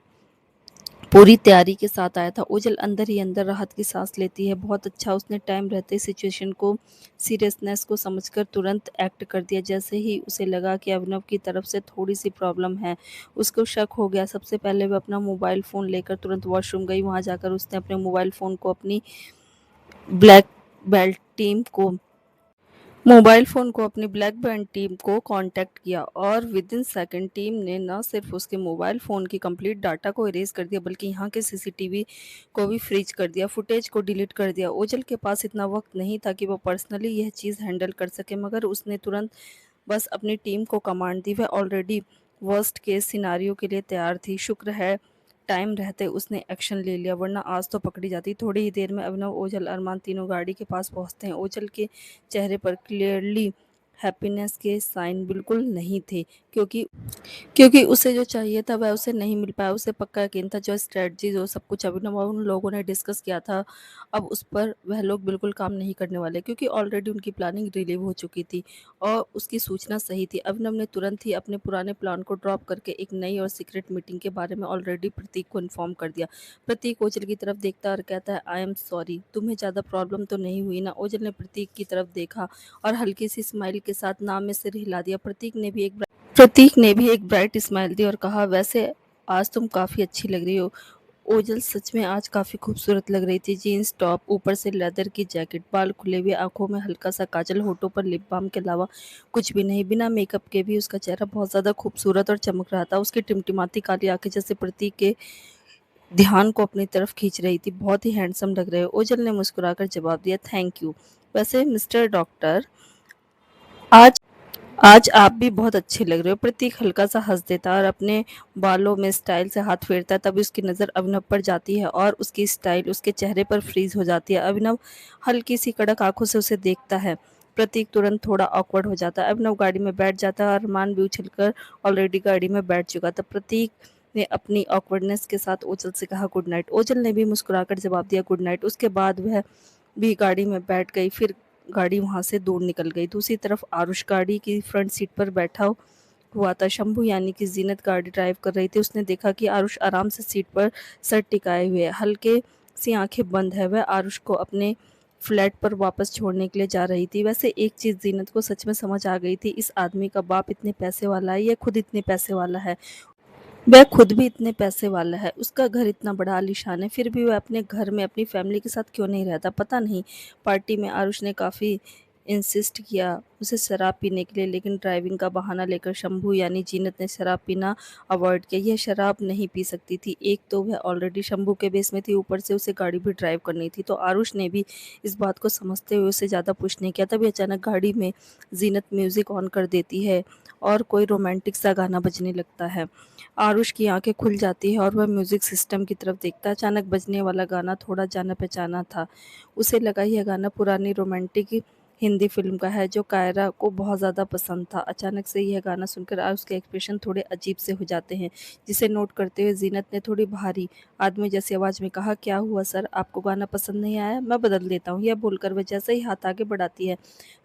पूरी तैयारी के साथ आया था। ओझल अंदर ही अंदर राहत की सांस लेती है। बहुत अच्छा, उसने टाइम रहते सिचुएशन को, सीरियसनेस को समझकर तुरंत एक्ट कर दिया। जैसे ही उसे लगा कि अभिनव की तरफ से थोड़ी-सी प्रॉब्लम है, उसको शक हो गया। सबसे पहले वह अपना मोबाइल फ़ोन लेकर तुरंत वॉशरूम गई। वहाँ जाकर उसने अपने मोबाइल फ़ोन को अपनी ब्लैक बेल्ट टीम को कांटेक्ट किया और विद इन सेकंड टीम ने न सिर्फ उसके मोबाइल फ़ोन की कंप्लीट डाटा को इरेज़ कर दिया, बल्कि यहाँ के सीसीटीवी को भी फ्रीज कर दिया, फुटेज को डिलीट कर दिया। ओझल के पास इतना वक्त नहीं था कि वो पर्सनली यह चीज़ हैंडल कर सके, मगर उसने तुरंत बस अपनी टीम को कमांड दी। वह ऑलरेडी वर्स्ट केस सिनारियो के लिए तैयार थी। शुक्र है टाइम रहते उसने एक्शन ले लिया, वरना आज तो पकड़ी जाती। थोड़ी ही देर में अभिनव, ओझल, अरमान तीनों गाड़ी के पास पहुंचते हैं। ओझल के चेहरे पर क्लियरली हैप्पीनेस के साइन बिल्कुल नहीं थे, क्योंकि क्योंकि उसे जो चाहिए था वह उसे नहीं मिल पाया। उसे पक्का यकीन था जो स्ट्रेटजी जो सब कुछ अभिनव और उन लोगों ने डिस्कस किया था, अब उस पर वह लोग बिल्कुल काम नहीं करने वाले, क्योंकि ऑलरेडी उनकी प्लानिंग रिलीव हो चुकी थी और उसकी सूचना सही थी। अभिनव ने तुरंत ही अपने पुराने प्लान को ड्रॉप करके एक नई और सीक्रेट मीटिंग के बारे में ऑलरेडी प्रतीक को इन्फॉर्म कर दिया। प्रतीक ओझल की तरफ देखता और कहता है, आई एम सॉरी, तुम्हें ज़्यादा प्रॉब्लम तो नहीं हुई ना? ओझल ने प्रतीक की तरफ देखा और हल्की सी स्माइल के साथ नाम में सिर हिला दिया। प्रतीक ने भी एक ब्राइट स्माइल दी और कहा, वैसे आज तुम काफ़ी अच्छी लग रही हो। ओजल सच में आज काफ़ी खूबसूरत लग रही थी। जीन्स टॉप, ऊपर से लेदर की जैकेट, बाल खुले हुए, आंखों में हल्का सा काजल, होठों पर लिप बाम के अलावा कुछ भी नहीं। बिना मेकअप के भी उसका चेहरा बहुत ज़्यादा खूबसूरत और चमक रहा था। उसकी टिमटिमाती काली आंखें जैसे प्रतीक के ध्यान को अपनी तरफ खींच रही थी। बहुत ही हैंडसम लग रहे हो। ओजल ने मुस्कुराकर जवाब दिया, थैंक यू। वैसे मिस्टर डॉक्टर, आज आज आप भी बहुत अच्छे लग रहे हो। प्रतीक हल्का सा हंस देता है और अपने बालों में स्टाइल से हाथ फेरता है। तभी उसकी नज़र अभिनव पर जाती है और उसकी स्टाइल उसके चेहरे पर फ्रीज हो जाती है। अभिनव हल्की सी कड़क आंखों से उसे देखता है। प्रतीक तुरंत थोड़ा ऑकवर्ड हो जाता है। अभिनव गाड़ी में बैठ जाता है और अरमान भी उछलकर ऑलरेडी गाड़ी में बैठ चुका था। प्रतीक ने अपनी ऑकवर्डनेस के साथ ओझल से कहा, गुड नाइट। ओझल ने भी मुस्कुराकर जवाब दिया, गुड नाइट। उसके बाद वह भी गाड़ी में बैठ गई। फिर गाड़ी वहां से दूर निकल गई। दूसरी तरफ आरुष गाड़ी की फ्रंट सीट पर बैठा हुआ था। शंभू यानी कि जीनत गाड़ी ड्राइव कर रही थी। उसने देखा कि आरुष आराम से सीट पर सर टिकाए हुए है, हल्के सी आंखें बंद है। वह आरुष को अपने फ्लैट पर वापस छोड़ने के लिए जा रही थी। वैसे एक चीज जीनत को सच में समझ आ गई थी, इस आदमी का बाप इतने पैसे वाला है, यह खुद इतने पैसे वाला है, वह खुद भी इतने पैसे वाला है, उसका घर इतना बड़ा आलीशान है, फिर भी वह अपने घर में अपनी फैमिली के साथ क्यों नहीं रहता? पता नहीं। पार्टी में आरुष ने काफ़ी इंसिस्ट किया उसे शराब पीने के लिए, लेकिन ड्राइविंग का बहाना लेकर शंभू यानी जीनत ने शराब पीना अवॉइड किया। यह शराब नहीं पी सकती थी। एक तो वह ऑलरेडी शंभू के बेस में थी, ऊपर से उसे गाड़ी भी ड्राइव करनी थी। तो आरुष ने भी इस बात को समझते हुए उसे ज़्यादा पुश नहीं किया। तभी अचानक गाड़ी में जीनत म्यूज़िक ऑन कर देती है और कोई रोमांटिक सा गाना बजने लगता है। आरुष की आंखें खुल जाती है और वह म्यूजिक सिस्टम की तरफ देखता है। अचानक बजने वाला गाना थोड़ा जाना पहचाना था। उसे लगा यह गाना पुरानी रोमांटिक हिंदी फिल्म का है जो कायरा को बहुत ज़्यादा पसंद था। अचानक से यह गाना सुनकर आरुष के एक्सप्रेशन थोड़े अजीब से हो जाते हैं, जिसे नोट करते हुए जीनत ने थोड़ी भारी आदमी जैसी आवाज़ में कहा, क्या हुआ सर, आपको गाना पसंद नहीं आया? मैं बदल देता हूँ। यह बोलकर वह जैसे ही हाथ आगे बढ़ाती है,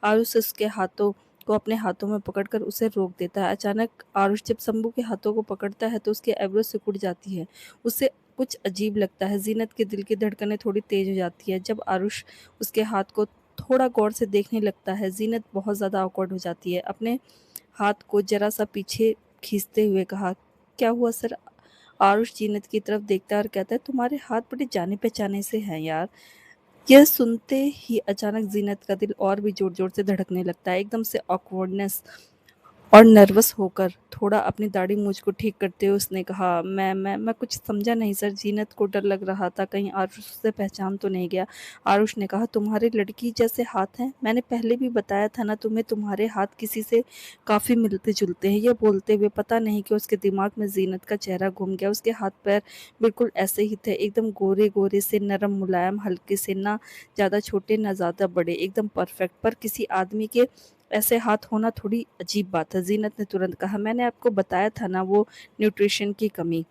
आरुष उसके हाथों को अपने हाथों में पकड़कर उसे रोक देता है। अचानक आरुष जब शंभू के हाथों को पकड़ता है तो उसकी आईब्रो सिकुड़ जाती है। उसे कुछ अजीब लगता है। जीनत के दिल की धड़कनें थोड़ी तेज हो जाती है जब आरुष उसके हाथ को थोड़ा गौर से देखने लगता है। जीनत बहुत ज़्यादा ऑकवर्ड हो जाती है। अपने हाथ को जरा सा पीछे खींचते हुए कहा, क्या हुआ सर? आरुष जीनत की तरफ देखता है और कहता है, तुम्हारे हाथ बड़े जाने पहचाने से हैं यार। यह सुनते ही अचानक जीनत का दिल और भी जोर जोर से धड़कने लगता है। एकदम से ऑकवर्डनेस और नर्वस होकर थोड़ा अपनी दाढ़ी मूंछ को ठीक करते हुए उसने कहा, मैं कुछ समझा नहीं सर। जीनत को डर लग रहा था कहीं आरुष उसे पहचान तो नहीं गया। आरुष ने कहा, तुम्हारे लड़की जैसे हाथ हैं, मैंने पहले भी बताया था ना तुम्हें, तुम्हारे हाथ किसी से काफ़ी मिलते जुलते हैं। यह बोलते हुए पता नहीं कि उसके दिमाग में जीनत का चेहरा घूम गया। उसके हाथ पैर बिल्कुल ऐसे ही थे, एकदम गोरे गोरे से, नरम मुलायम, हल्के से, ना ज़्यादा छोटे ना ज़्यादा बड़े, एकदम परफेक्ट। पर किसी आदमी के ऐसे हाथ होना थोड़ी अजीब बात है। जीनत ने तुरंत कहा, मैंने आपको बताया था ना वो न्यूट्रिशन की कमी।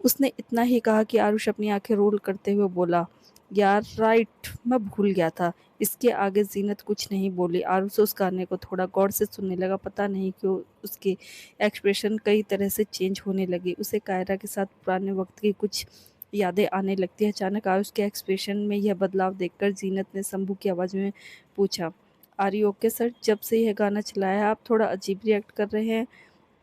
उसने इतना ही कहा कि आरुष अपनी आंखें रोल करते हुए बोला, यार राइट, मैं भूल गया था। इसके आगे जीनत कुछ नहीं बोली। आरुष उस गाने को थोड़ा गौर से सुनने लगा। पता नहीं क्यों उसके एक्सप्रेशन कई तरह से चेंज होने लगे। उसे कायरा के साथ पुराने वक्त की कुछ यादें आने लगती है। अचानक आरुष के एक्सप्रेशन में यह बदलाव देखकर जीनत ने शंभू की आवाज़ में पूछा, आर यू ओके सर? जब से यह गाना चलाया है आप थोड़ा अजीब रिएक्ट कर रहे हैं,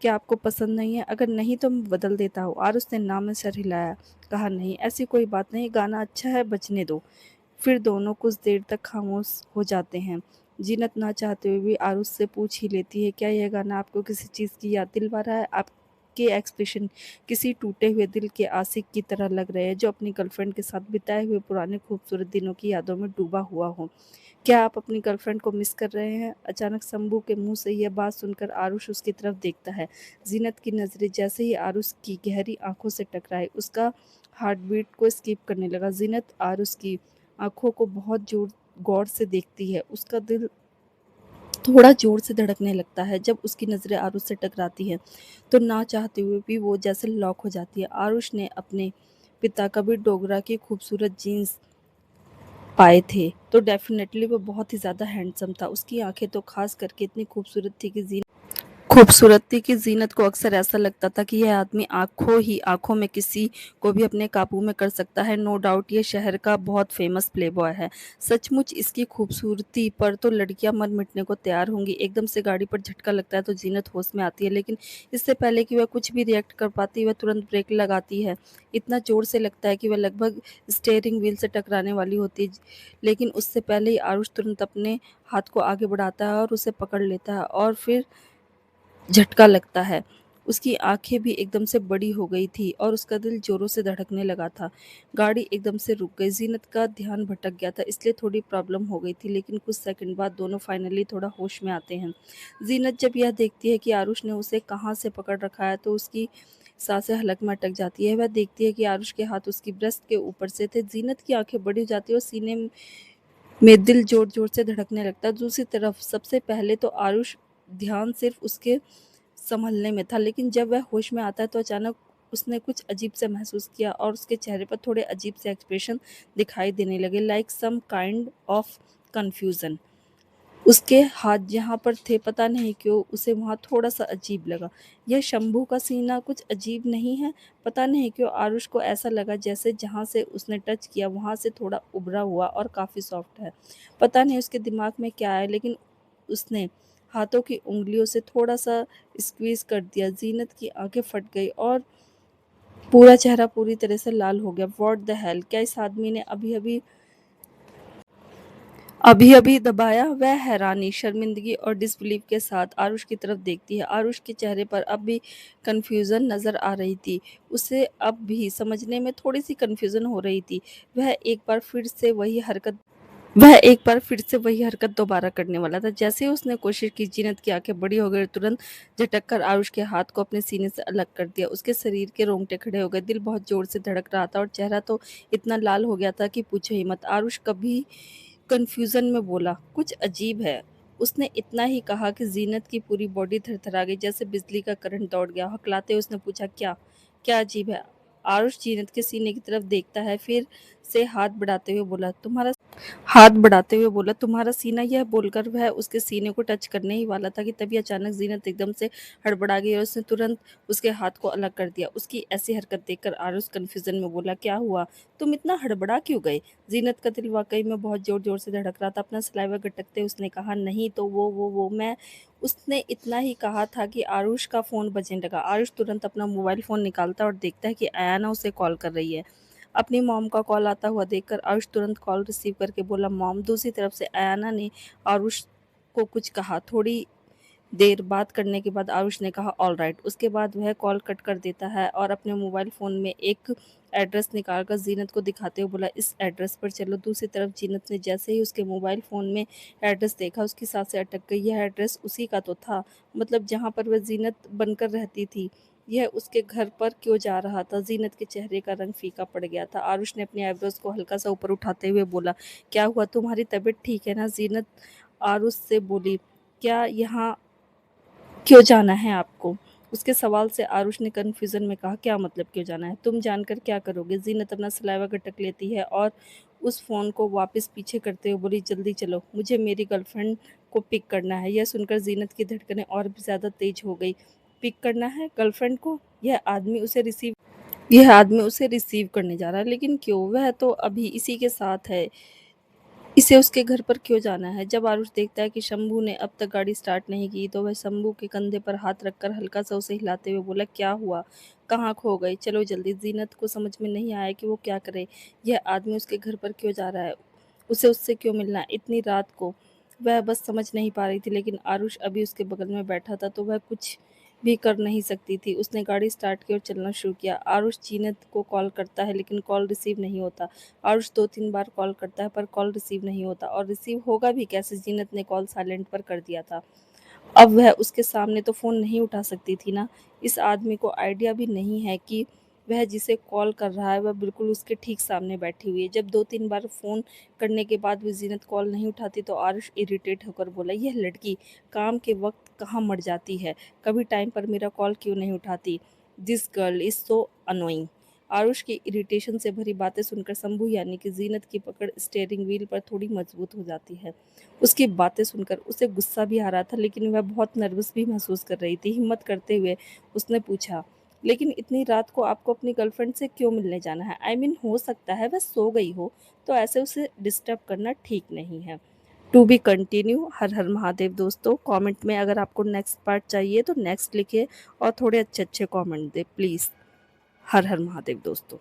क्या आपको पसंद नहीं है? अगर नहीं तो मैं बदल देता हूँ। और उसने नाम में सर हिलाया, कहा, नहीं ऐसी कोई बात नहीं, गाना अच्छा है, बजने दो। फिर दोनों कुछ देर तक खामोश हो जाते हैं। जीनत ना चाहते हुए भी आरुष से पूछ ही लेती है, क्या यह गाना आपको किसी चीज़ की याद दिलवा रहा है? आपके एक्सप्रेशन किसी टूटे हुए दिल के आशिक की तरह लग रहे हैं जो अपनी गर्लफ्रेंड के साथ बिताए हुए पुराने खूबसूरत दिनों की यादों में डूबा हुआ हो। क्या आप अपनी गर्लफ्रेंड को मिस कर रहे हैं? अचानक शंभू के मुंह से यह बात सुनकर आरुष उसकी तरफ देखता है। जीनत की नज़रें जैसे ही आरुष की गहरी आंखों से टकराई, उसका हार्ट बीट को स्किप करने लगा। जीनत आरुष की आंखों को बहुत जोर गौर से देखती है। उसका दिल थोड़ा ज़ोर से धड़कने लगता है। जब उसकी नज़रें आरुष से टकराती हैं, तो ना चाहते हुए भी वो जैसे लॉक हो जाती है। आरुष ने अपने पिता कबीर डोगरा की खूबसूरत जीन्स पाए थे, तो डेफ़िनेटली वो बहुत ही ज़्यादा हैंडसम था। उसकी आँखें तो ख़ास करके इतनी खूबसूरत थी कि ज़ीनत को अक्सर ऐसा लगता था कि यह आदमी आँखों ही आँखों में किसी को भी अपने काबू में कर सकता है। नो डाउट ये शहर का बहुत फ़ेमस प्लेबॉय है। सचमुच इसकी खूबसूरती पर तो लड़कियाँ मर मिटने को तैयार होंगी। एकदम से गाड़ी पर झटका लगता है तो ज़ीनत होश में आती है, लेकिन इससे पहले कि वह कुछ भी रिएक्ट कर पाती, वह तुरंत ब्रेक लगाती है। इतना ज़ोर से लगता है कि वह लगभग स्टीयरिंग व्हील से टकराने वाली होती है, लेकिन उससे पहले ही आरुष तुरंत अपने हाथ को आगे बढ़ाता है और उसे पकड़ लेता है और फिर झटका लगता है। उसकी आँखें भी एकदम से बड़ी हो गई थी और उसका दिल ज़ोरों से धड़कने लगा था। गाड़ी एकदम से रुक गई। ज़ीनत का ध्यान भटक गया था, इसलिए थोड़ी प्रॉब्लम हो गई थी, लेकिन कुछ सेकंड बाद दोनों फाइनली थोड़ा होश में आते हैं। ज़ीनत जब यह देखती है कि आरुष ने उसे कहाँ से पकड़ रखा है, तो उसकी साँसें हलक में अटक जाती है। वह देखती है कि आरुष के हाथ उसकी ब्रेस्ट के ऊपर से थे। ज़ीनत की आँखें बड़ी हो जाती है और सीने में दिल ज़ोर-ज़ोर से धड़कने लगता है। दूसरी तरफ सबसे पहले तो आरुष ध्यान सिर्फ़ उसके सँभलने में था, लेकिन जब वह होश में आता है तो अचानक उसने कुछ अजीब-सा महसूस किया और उसके चेहरे पर थोड़े अजीब से एक्सप्रेशन दिखाई देने लगे, like some kind of confusion. उसके हाथ जहाँ पर थे, पता नहीं क्यों उसे वहाँ थोड़ा-सा अजीब लगा। यह शंभू का सीना कुछ अजीब नहीं है? पता नहीं क्यों आरुष को ऐसा लगा जैसे जहाँ से उसने टच किया वहाँ से थोड़ा उभरा हुआ और काफ़ी सॉफ्ट है। पता नहीं उसके दिमाग में क्या आया, लेकिन उसने हाथों की उँगलियों से थोड़ा-सा स्क्वीज़ कर दिया। ज़ीनत की आँखें फट गई और पूरा चेहरा पूरी तरह से लाल हो गया। What the hello! क्या इस आदमी ने अभी-अभी दबाया? वह हैरानी, शर्मिंदगी और डिसबिलीव के साथ आरुष की तरफ देखती है। आरुष के चेहरे पर अब भी कन्फ्यूज़न नज़र आ रही थी। उसे अब भी समझने में थोड़ी-सी कन्फ्यूज़न हो रही थी। वह एक बार फिर से वही हरकत दोबारा करने वाला था। जैसे ही उसने कोशिश की, जीनत की आँखें बड़ी हो गई और तुरंत झटक कर आरुष के हाथ को अपने सीने से अलग कर दिया। उसके शरीर के रोंगटे खड़े हो गए, दिल बहुत ज़ोर से धड़क रहा था और चेहरा तो इतना लाल हो गया था कि पूछो ही मत। आरुष कभी कन्फ्यूज़न में बोला, "कुछ अजीब है।" उसने इतना ही कहा कि जीनत की पूरी बॉडी थरथरा गई, जैसे बिजली का करंट दौड़ गया। हकलाते हुए उसने पूछा, "क्या? क्या अजीब है?" आरुष जीनत के सीने की तरफ देखता है, फिर से हाथ बढ़ाते हुए बोला, तुम्हारा सीना। यह बोलकर वह उसके सीने को टच करने ही वाला था कि तभी अचानक जीनत एकदम से हड़बड़ा गई और उसने तुरंत उसके हाथ को अलग कर दिया। उसकी ऐसी हरकत देखकर आरुष कन्फ्यूजन में बोला, क्या हुआ? तुम इतना हड़बड़ा क्यों गए? जीनत का दिल वाकई में बहुत जोर जोर से धड़क रहा था। अपना सलाइवा गटकते उसने कहा, नहीं तो वो मैं। उसने इतना ही कहा था कि आरुष का फ़ोन बजने लगा। आरुष तुरंत अपना मोबाइल फ़ोन निकालता और देखता है कि अयाना उसे कॉल कर रही है। अपनी मॉम का कॉल आता हुआ देखकर आरुष तुरंत कॉल रिसीव करके बोला, मॉम। दूसरी तरफ से अयाना ने आरुष को कुछ कहा। थोड़ी देर बात करने के बाद आरुष ने कहा, ऑल राइट। उसके बाद वह कॉल कट कर देता है और अपने मोबाइल फ़ोन में एक एड्रेस निकालकर जीनत को दिखाते हुए बोला, इस एड्रेस पर चलो। दूसरी तरफ जीनत ने जैसे ही उसके मोबाइल फ़ोन में एड्रेस देखा, उसकी सांसें अटक गई। यह एड्रेस उसी का तो था, मतलब जहाँ पर वह जीनत बनकर रहती थी। यह उसके घर पर क्यों जा रहा था? जीनत के चेहरे का रंग फीका पड़ गया था। आरुष ने अपनी आईब्रोज को हल्का सा ऊपर उठाते हुए बोला, क्या हुआ? तुम्हारी तबीयत ठीक है ना? जीनत आरुष से बोली, क्या यहाँ क्यों जाना है आपको? उसके सवाल से आरुष ने कन्फ्यूज़न में कहा, क्या मतलब क्यों जाना है? तुम जानकर क्या करोगे? ज़ीनत अपना सलाइवा गटक लेती है और उस फ़ोन को वापस पीछे करते हुए बोली, जल्दी चलो, मुझे मेरी गर्लफ्रेंड को पिक करना है। यह सुनकर ज़ीनत की धड़कनें और भी ज़्यादा तेज़ हो गई। पिक करना है गर्लफ्रेंड को? यह आदमी उसे रिसीव करने जा रहा है, लेकिन क्यों? वह तो अभी इसी के साथ है। इसे उसके घर पर क्यों जाना है? जब आरुष देखता है कि शंभू ने अब तक गाड़ी स्टार्ट नहीं की, तो वह शंभू के कंधे पर हाथ रखकर हल्का सा उसे हिलाते हुए बोला, क्या हुआ? कहाँ खो गए? चलो जल्दी। जीनत को समझ में नहीं आया कि वो क्या करे। यह आदमी उसके घर पर क्यों जा रहा है? उसे उससे क्यों मिलना है इतनी रात को? वह बस समझ नहीं पा रही थी, लेकिन आरुष अभी उसके बगल में बैठा था तो वह कुछ भी कर नहीं सकती थी। उसने गाड़ी स्टार्ट की और चलना शुरू किया। आरुष जीनत को कॉल करता है, लेकिन कॉल रिसीव नहीं होता। आरुष 2-3 बार कॉल करता है, पर कॉल रिसीव नहीं होता, और रिसीव होगा भी कैसे? जीनत ने कॉल साइलेंट पर कर दिया था। अब वह उसके सामने तो फ़ोन नहीं उठा सकती थी ना। इस आदमी को आइडिया भी नहीं है कि वह जिसे कॉल कर रहा है वह बिल्कुल उसके ठीक सामने बैठी हुई है। जब 2-3 बार फ़ोन करने के बाद भी ज़ीनत कॉल नहीं उठाती तो आरुष इरिटेट होकर बोला, "यह लड़की काम के वक़्त कहाँ मर जाती है? कभी टाइम पर मेरा कॉल क्यों नहीं उठाती? This girl is so annoying." Aarush की इरिटेशन से भरी बातें सुनकर शंभू यानी कि ज़ीनत की पकड़ स्टीयरिंग व्हील पर थोड़ी मजबूत हो जाती है। उसकी बातें सुनकर उसे गुस्सा भी आ रहा था, लेकिन वह बहुत नर्वस भी महसूस कर रही थी। हिम्मत करते हुए उसने पूछा, "लेकिन इतनी रात को आपको अपनी गर्लफ्रेंड से क्यों मिलने जाना है? आई मीन हो सकता है वह सो गई हो, तो ऐसे उसे डिस्टर्ब करना ठीक नहीं है।" To be continue. हर हर महादेव दोस्तों। कमेंट में अगर आपको नेक्स्ट पार्ट चाहिए तो नेक्स्ट लिखिए और थोड़े अच्छे-अच्छे कमेंट दें प्लीज़। हर हर महादेव दोस्तों।